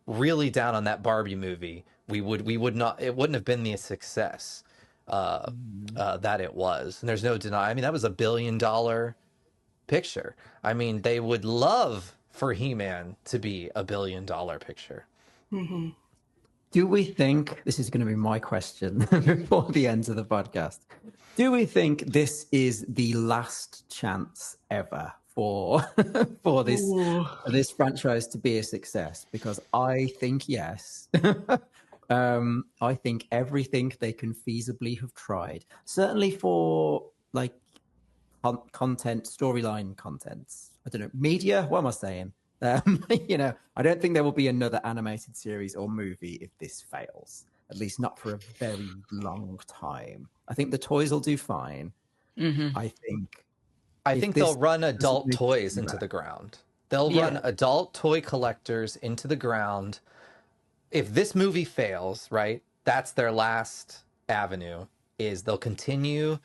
Speaker 3: really down on that Barbie movie, we would not, it wouldn't have been the success that it was. And there's no denying. I mean, that was $1 billion picture. I mean, they would love for He-Man to be $1 billion picture.
Speaker 4: Mm-hmm.
Speaker 5: Do we think, this is going to be my question before the end of the podcast, do we think this is the last chance ever for for this franchise to be a success? Because I think yes. I think everything they can feasibly have tried, certainly for like content, storyline contents. I don't know, media. What am I saying? I don't think there will be another animated series or movie if this fails. At least not for a very long time. I think the toys will do fine.
Speaker 6: Mm-hmm.
Speaker 3: I think they'll run adult toys into the ground. They'll run adult toy collectors into the ground. If this movie fails, right, that's their last avenue, is they'll continue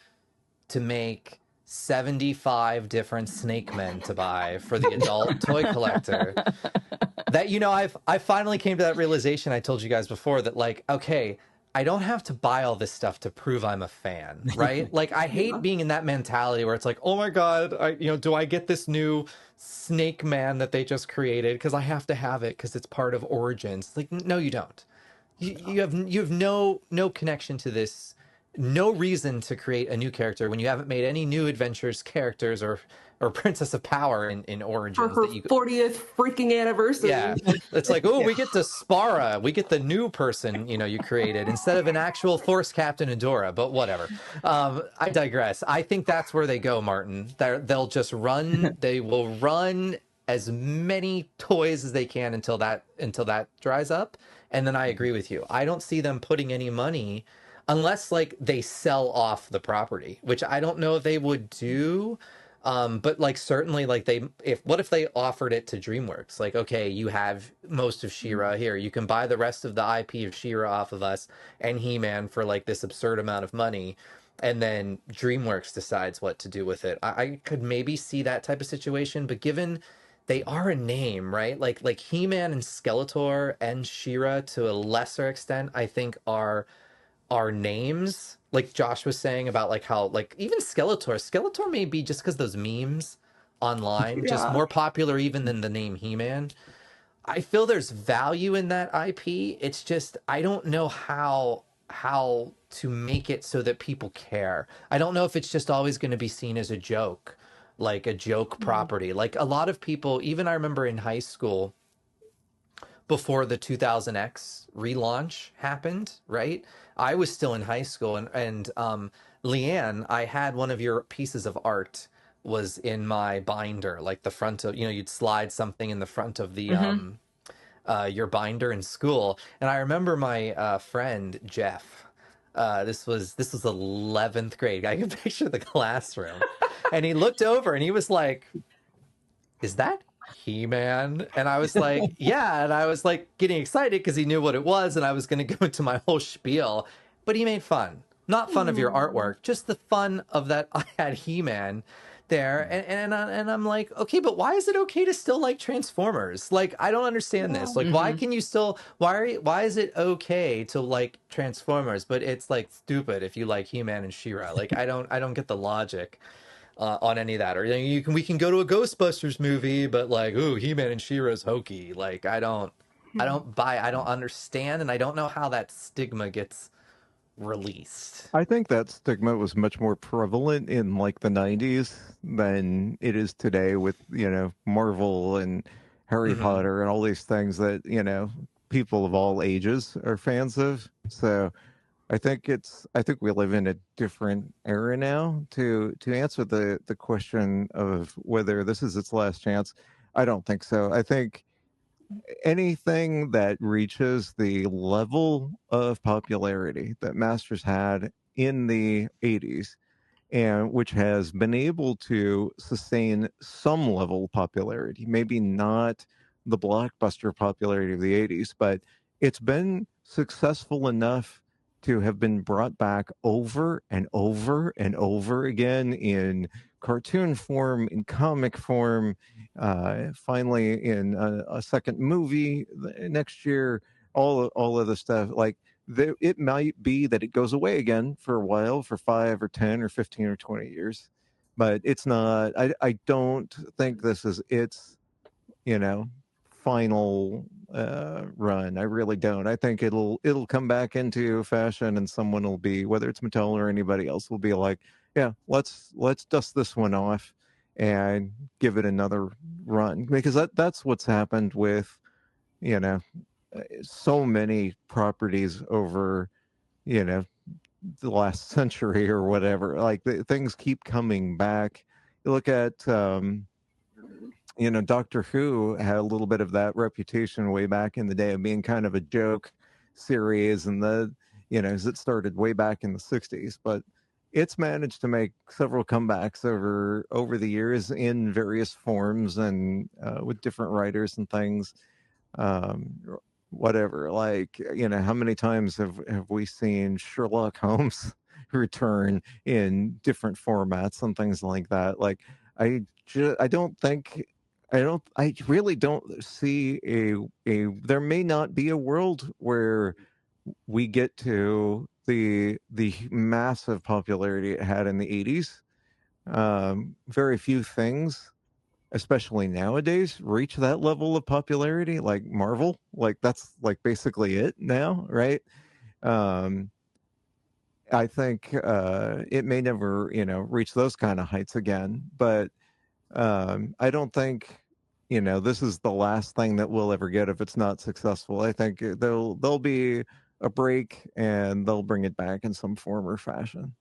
Speaker 3: to make 75 different Snake Men to buy for the adult toy collector. That, I finally came to that realization I told you guys before, that like, okay, I don't have to buy all this stuff to prove I'm a fan, right? Like, I hate being in that mentality where it's like, oh my God, do I get this new Snake Man that they just created because I have to have it because it's part of Origins? Like, no, you don't. You have no connection to this, no reason to create a new character when you haven't made any new adventures characters or Princess of Power in Origins.
Speaker 4: For her 40th freaking anniversary.
Speaker 3: Yeah, it's like, oh, we get to Spara. We get the new person, you created, instead of an actual Force Captain Adora, but whatever. I digress. I think that's where they go, Martin. They'll just run. They will run as many toys as they can until that dries up. And then I agree with you. I don't see them putting any money unless like they sell off the property, which I don't know if they would do. But like certainly like what if they offered it to DreamWorks? Like, okay, you have most of She-Ra here. You can buy the rest of the IP of She-Ra off of us and He-Man for like this absurd amount of money. And then DreamWorks decides what to do with it. I could maybe see that type of situation, but given they are a name, right? Like He-Man and Skeletor and She-Ra to a lesser extent, I think are names. Like Josh was saying about like how like even Skeletor may be just because those memes online just more popular even than the name He-Man. I feel there's value in that IP. It's just I don't know how to make it so that people care. I don't know if it's just always going to be seen as a joke, like a joke property. Like a lot of people, even I remember in high school before the 2000X relaunch happened, right? I was still in high school, and Leanne, I had one of your pieces of art was in my binder, like the front of, you'd slide something in the front of the your binder in school. And I remember my friend Jeff. This was 11th grade. I can picture the classroom, and he looked over and he was like, "Is that He-Man?" And I was like, yeah. And I was like getting excited because he knew what it was, and I was going to go into my whole spiel, but he made fun, not fun of your artwork, just the fun of that I had He-Man there. And I'm like, okay, but why is it okay to still like Transformers? Like, I don't understand this. Like, why can you still, why is it okay to like Transformers, but it's like stupid if you like He-Man and She-Ra? Like, I don't get the logic on any of that. Or we can go to a Ghostbusters movie, but like, ooh, He-Man and She-Ra's hokey. Like, I don't understand, and I don't know how that stigma gets released.
Speaker 7: I think that stigma was much more prevalent in like the 90s than it is today with, Marvel and Harry Potter and all these things that, people of all ages are fans of. So I think we live in a different era now. To answer the question of whether this is its last chance, I don't think so. I think anything that reaches the level of popularity that Masters had in the 80s, and which has been able to sustain some level of popularity, maybe not the blockbuster popularity of the 80s, but it's been successful enough to have been brought back over and over and over again in cartoon form, in comic form, finally in a second movie next year, all of the stuff. Like, it might be that it goes away again for a while, for 5 or 10 or 15 or 20 years, but it's not. I don't think this is its, final run. I really don't. I think it'll come back into fashion, and someone will be, whether it's Mattel or anybody else, will be like, yeah, let's dust this one off and give it another run, because that's what's happened with, so many properties over, the last century or whatever. Like, things keep coming back. You look at, Doctor Who had a little bit of that reputation way back in the day of being kind of a joke series, and as it started way back in the 60s, but it's managed to make several comebacks over the years in various forms, and with different writers and things. Whatever, like, how many times have we seen Sherlock Holmes return in different formats and things like that? Like, I really don't see there may not be a world where we get to the massive popularity it had in the 80s. Very few things, especially nowadays, reach that level of popularity. Like Marvel, like, that's like basically it now, right? I think it may never, reach those kind of heights again, but I don't think, this is the last thing that we'll ever get if it's not successful. I think there'll be a break, and they'll bring it back in some form or fashion.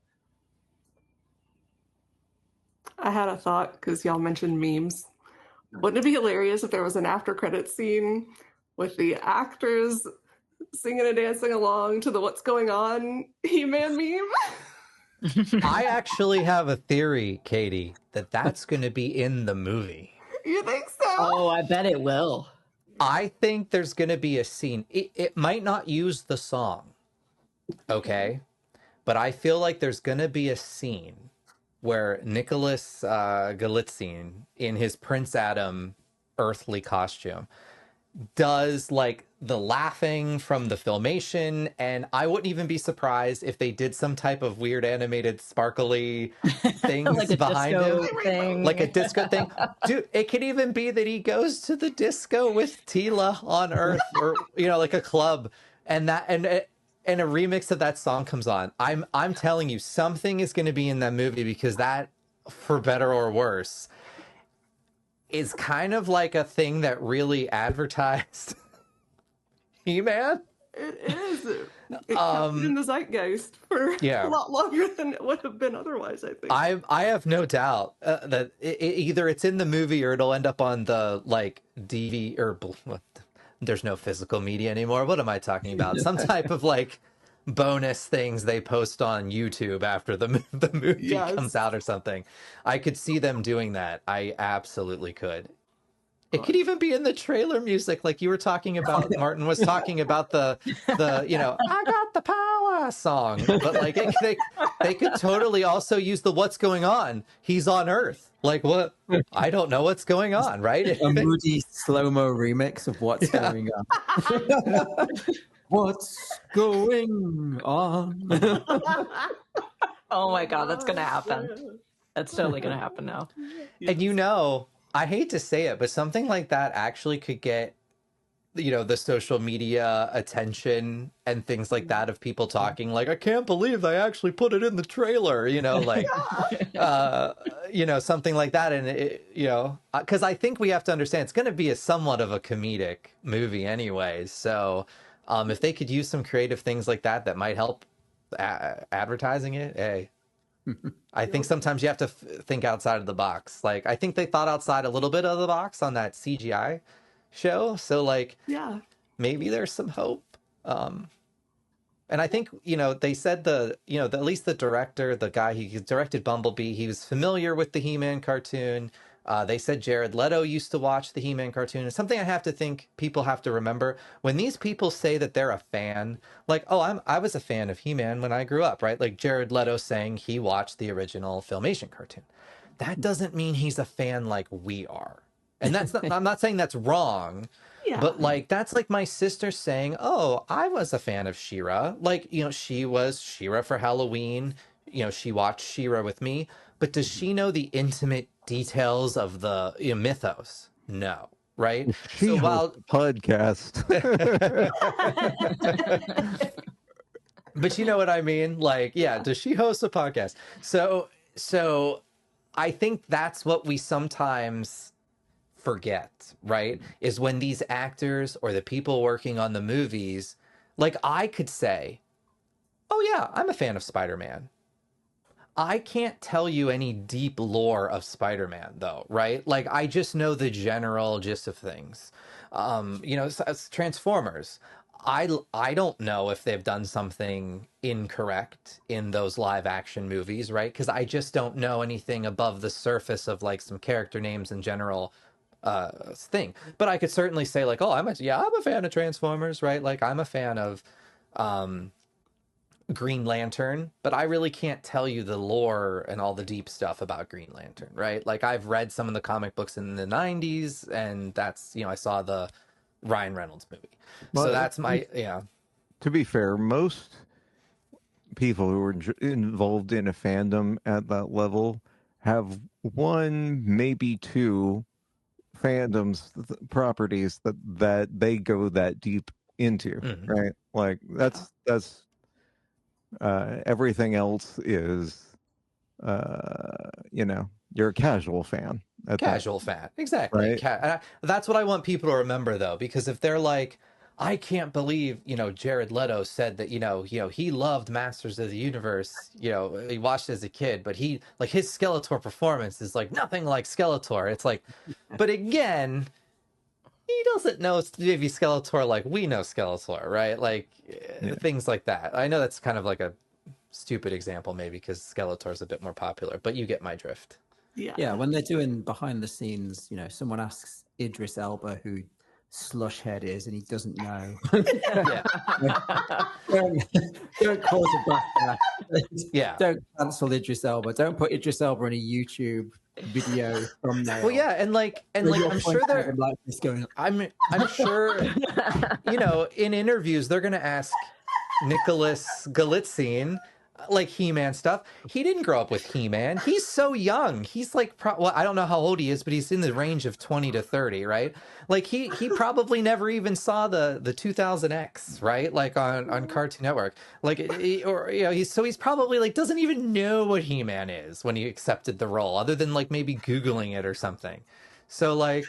Speaker 4: I had a thought because y'all mentioned memes. Wouldn't it be hilarious if there was an after credit scene with the actors singing and dancing along to the "What's Going On" He-Man meme?
Speaker 3: I actually have a theory, Katie, that's going to be in the movie.
Speaker 4: You think so?
Speaker 6: Oh, I bet it will.
Speaker 3: I think there's going to be a scene. It might not use the song, okay? But I feel like there's going to be a scene where Nicholas Galitzine, in his Prince Adam earthly costume, does like the laughing from the Filmation, and I wouldn't even be surprised if they did some type of weird animated sparkly things
Speaker 6: Like a
Speaker 3: behind
Speaker 6: disco
Speaker 3: him,
Speaker 6: thing.
Speaker 3: like a disco thing. Dude, it could even be that he goes to the disco with Teela on Earth, or like a club, and a remix of that song comes on. I'm telling you, something is going to be in that movie, because that, for better or worse, is kind of like a thing that really advertised He-Man.
Speaker 4: It is. It kept it in the zeitgeist for a lot longer than it would have been otherwise, I think.
Speaker 3: I have no doubt that either it's in the movie or it'll end up on the, like, DVD, or there's no physical media anymore. What am I talking about? Some type of, like, bonus things they post on YouTube after the movie comes out or something. I could see them doing that. I absolutely could. It could even be in the trailer music, like you were talking about. Martin was talking about the I got the power song, but like they could totally also use the "What's Going On." He's on Earth. Like, what? I don't know what's going on, right?
Speaker 5: A moody slow-mo remix of "What's Going On." What's going on?
Speaker 6: Oh my god, that's gonna happen. That's totally gonna happen now.
Speaker 3: And I hate to say it, but something like that actually could get, the social media attention and things like that, of people talking like, I can't believe they actually put it in the trailer, like, something like that. And, because I think we have to understand it's going to be somewhat of a comedic movie anyways. So if they could use some creative things like that might help advertising it, hey. I think sometimes you have to think outside of the box. Like, I think they thought outside a little bit of the box on that CGI show. So like,
Speaker 4: Yeah.
Speaker 3: maybe there's some hope. And I think, they said at least the director, the guy who directed Bumblebee, he was familiar with the He-Man cartoon. They said Jared Leto used to watch the He-Man cartoon. It's something I have to think people have to remember. When these people say that they're a fan, like, oh, I was a fan of He-Man when I grew up, right? Like Jared Leto saying he watched the original Filmation cartoon. That doesn't mean he's a fan like we are. And that's not, I'm not saying that's wrong.
Speaker 4: Yeah.
Speaker 3: But like that's like my sister saying, "Oh, I was a fan of She-Ra. Like, she was She-Ra for Halloween. She watched She-Ra with me. But does she know the intimate details of the mythos? No, right?
Speaker 7: She hosts a podcast.
Speaker 3: But you know what I mean? Like, yeah, does she host a podcast? So I think that's what we sometimes forget, right? Is when these actors or the people working on the movies, like I could say, oh yeah, I'm a fan of Spider-Man. I can't tell you any deep lore of Spider-Man though, right? Like I just know the general gist of things. It's Transformers. I don't know if they've done something incorrect in those live action movies, right? Because I just don't know anything above the surface of like some character names in general thing. But I could certainly say like, oh, I'm a fan of Transformers, right? Like I'm a fan of Green Lantern, but I really can't tell you the lore and all the deep stuff about Green Lantern, right? Like I've read some of the comic books in the 90s, and that's, I saw the Ryan Reynolds movie.
Speaker 7: Well,
Speaker 3: so that's
Speaker 7: to be fair, most people who are involved in a fandom at that level have one, maybe two fandoms, properties that they go that deep into, right? Like that's everything else is you're a casual fan.
Speaker 3: Fan, exactly, right? That's what I want people to remember though, because if they're like, I can't believe Jared Leto said that he loved Masters of the Universe, he watched it as a kid, but he like his Skeletor performance is like nothing like Skeletor. It's like, but again, he doesn't know maybe Skeletor like we know Skeletor, right? Like things like that. I know that's kind of like a stupid example maybe because Skeletor is a bit more popular, but you get my drift.
Speaker 5: Yeah, when they're doing behind the scenes, someone asks Idris Elba who Slushhead is, and he doesn't know. Don't cause a backlash. Don't cancel Idris Elba. Don't put Idris Elba in a YouTube video thumbnail.
Speaker 3: Well, yeah, and I'm sure they're
Speaker 5: like this going on.
Speaker 3: I'm sure in interviews they're gonna ask Nicholas Galitzine like He-Man stuff. He didn't grow up with He-Man. He's so young. He's like, I don't know how old he is, but he's in the range of 20 to 30, right? Like he probably never even saw the 2000X, right? Like on Cartoon Network. Like, he's probably like doesn't even know what He-Man is when he accepted the role, other than like maybe Googling it or something. So like,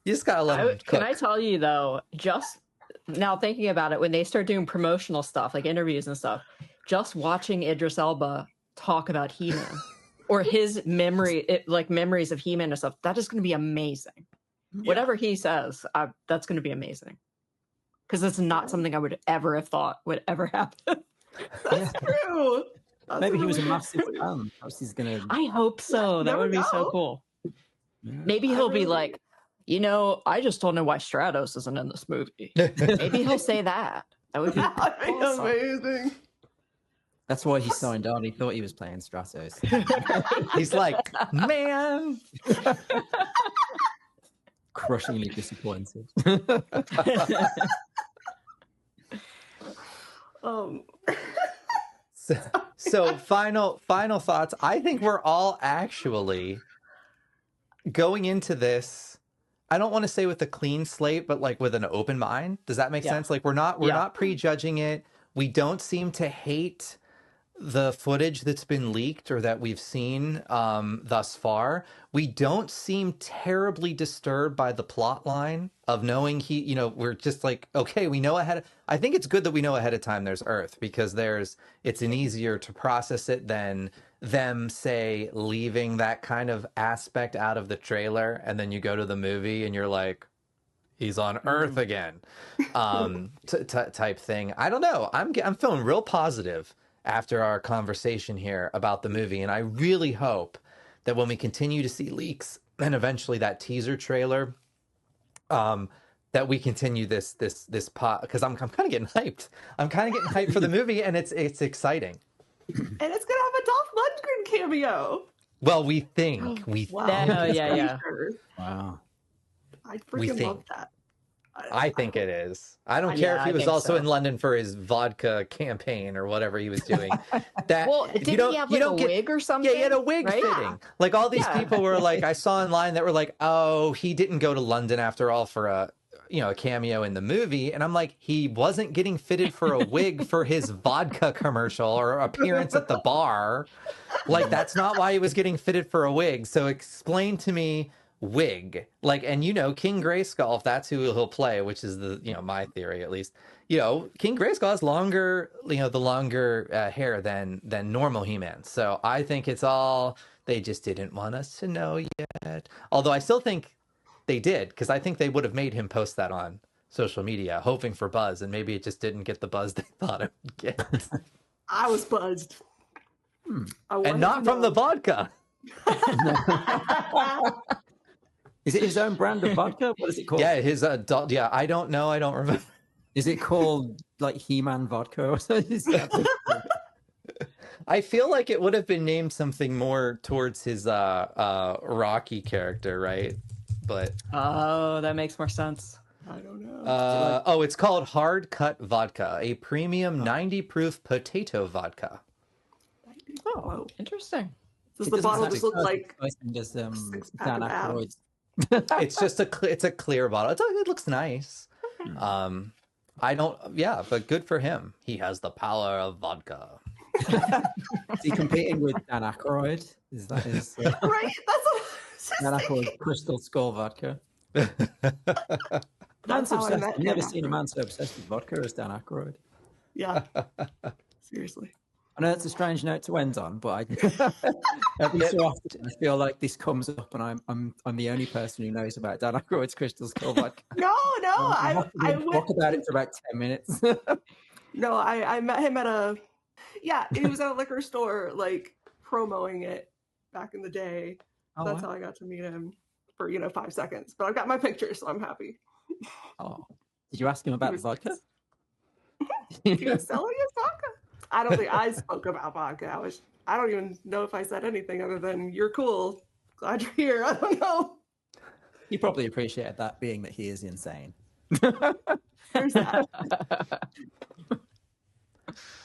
Speaker 3: you just gotta let him cook.
Speaker 6: Can I tell you though, just now thinking about it, when they start doing promotional stuff, like interviews and stuff, just watching Idris Elba talk about He-Man or his memories of He-Man and stuff, that is going to be amazing. Yeah. Whatever he says, that's going to be amazing. Because it's not something I would ever have thought would ever happen.
Speaker 4: That's true.
Speaker 5: Maybe he was a massive fan.
Speaker 6: I hope so. That would be so cool. Yeah. Maybe he'll be like, I just don't know why Stratos isn't in this movie. Maybe he'll say that. That would be awesome.
Speaker 4: Amazing.
Speaker 5: That's why he signed on. He thought he was playing Stratos.
Speaker 3: He's like, man.
Speaker 5: Crushingly disappointed.
Speaker 3: So final thoughts. I think we're all actually going into this, I don't want to say with a clean slate, but like with an open mind. Does that make sense? Like we're not prejudging it. We don't seem to hate the footage that's been leaked or that we've seen thus far. We don't seem terribly disturbed by the plot line of knowing we're just like, okay, we know I think it's good that we know ahead of time there's Earth, because it's an easier to process it than them, say, leaving that kind of aspect out of the trailer, and then you go to the movie and you're like, He's on Earth again, type thing. I don't know. I'm feeling real positive after our conversation here about the movie, and I really hope that when we continue to see leaks and eventually that teaser trailer, that we continue this pot, because I'm kind of getting hyped. I'm kind of getting hyped for the movie, and it's exciting.
Speaker 4: And it's gonna have a Dolph Lundgren cameo.
Speaker 3: Well, we think.
Speaker 6: Wow. Yeah.
Speaker 5: Wow.
Speaker 4: I freaking love that.
Speaker 3: I think it is. I don't care if he was also in London for his vodka campaign or whatever he was doing. That
Speaker 6: didn't he have like a wig or something?
Speaker 3: Yeah, he had a wig fitting. Like all these people were like, I saw online that were like, oh, he didn't go to London after all for a cameo in the movie. And I'm like, he wasn't getting fitted for a wig for his vodka commercial or appearance at the bar. Like, that's not why he was getting fitted for a wig. So explain to me wig. Like, and King Grayskull, if that's who he'll play, which is my theory at least, King Grayskull has longer, the longer hair than normal He-Man. So I think it's all, they just didn't want us to know yet. Although I still think they did, because I think they would have made him post that on social media, hoping for buzz, and maybe it just didn't get the buzz they thought it would get.
Speaker 4: I was buzzed.
Speaker 3: And not from the vodka.
Speaker 5: Is it his own brand of vodka? What is it called?
Speaker 3: Yeah, his adult. Yeah, I don't know. I don't remember.
Speaker 5: Is it called like He-Man vodka or something?
Speaker 3: I feel like it would have been named something more towards his Rocky character, right? But
Speaker 6: that makes more sense.
Speaker 4: I don't know.
Speaker 3: It's called Hard Cut Vodka, a premium 90 proof potato vodka.
Speaker 6: Oh, interesting.
Speaker 4: Does the bottle just look like
Speaker 5: just
Speaker 4: Dan
Speaker 5: Aykroyd's?
Speaker 3: It's just it's a clear bottle. It looks nice. But good for him. He has the power of vodka.
Speaker 5: Is he competing with Dan Aykroyd? Is that his?
Speaker 4: right? That's what
Speaker 5: Dan Aykroyd Crystal Skull vodka.
Speaker 4: That's how I met
Speaker 5: I've never seen a man so obsessed with vodka as Dan Aykroyd.
Speaker 4: Yeah, seriously.
Speaker 5: I know that's a strange note to end on, but every so often I feel like this comes up, and I'm the only person who knows about Dan Aykroyd's Crystal Skull vodka.
Speaker 4: No, I
Speaker 5: talk about it for about 10 minutes.
Speaker 4: No, I met him at he was at a liquor store, like promoting it back in the day. That's how I got to meet him for 5 seconds. But I've got my picture, so I'm happy.
Speaker 5: Oh, did you ask him about the vodka?
Speaker 4: He was selling his vodka. I don't think I spoke about vodka. I don't even know if I said anything other than "You're cool, glad you're here." I don't know.
Speaker 5: You probably appreciated that, being that he is insane.
Speaker 4: There's that.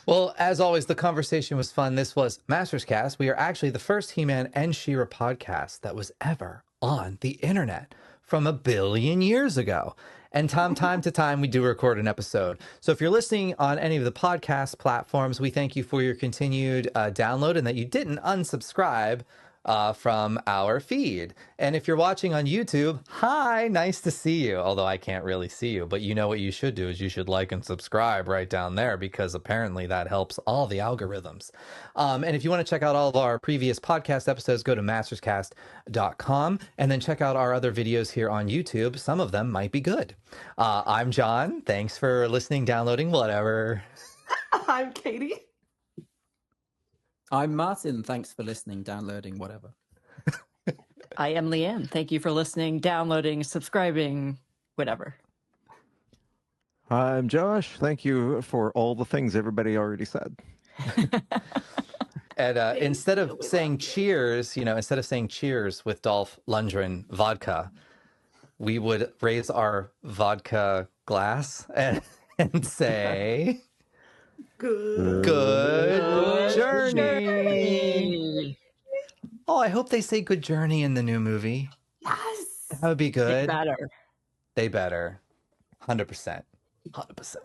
Speaker 3: Well, as always, the conversation was fun. This was Masters Cast. We are actually the first He-Man and She-Ra podcast that was ever on the internet from 1 billion years ago. And time to time, we do record an episode. So if you're listening on any of the podcast platforms, we thank you for your continued download and that you didn't unsubscribe from our feed. And if you're watching on YouTube, hi, nice to see you. Although I can't really see you, but what you should do is you should like and subscribe right down there, because apparently that helps all the algorithms. And if you want to check out all of our previous podcast episodes, go to masterscast.com and then check out our other videos here on YouTube. Some of them might be good. I'm John. Thanks for listening, downloading, whatever.
Speaker 4: I'm Katie.
Speaker 5: I'm Martin. Thanks for listening, downloading, whatever.
Speaker 6: I am Leanne. Thank you for listening, downloading, subscribing, whatever.
Speaker 7: I'm Josh. Thank you for all the things everybody already said.
Speaker 3: And instead of saying cheers, with Dolph Lundgren vodka, we would raise our vodka glass and say... Good journey. Oh, I hope they say good journey in the new movie.
Speaker 4: Yes.
Speaker 3: That would be good.
Speaker 6: They better.
Speaker 3: They better. 100%. 100%.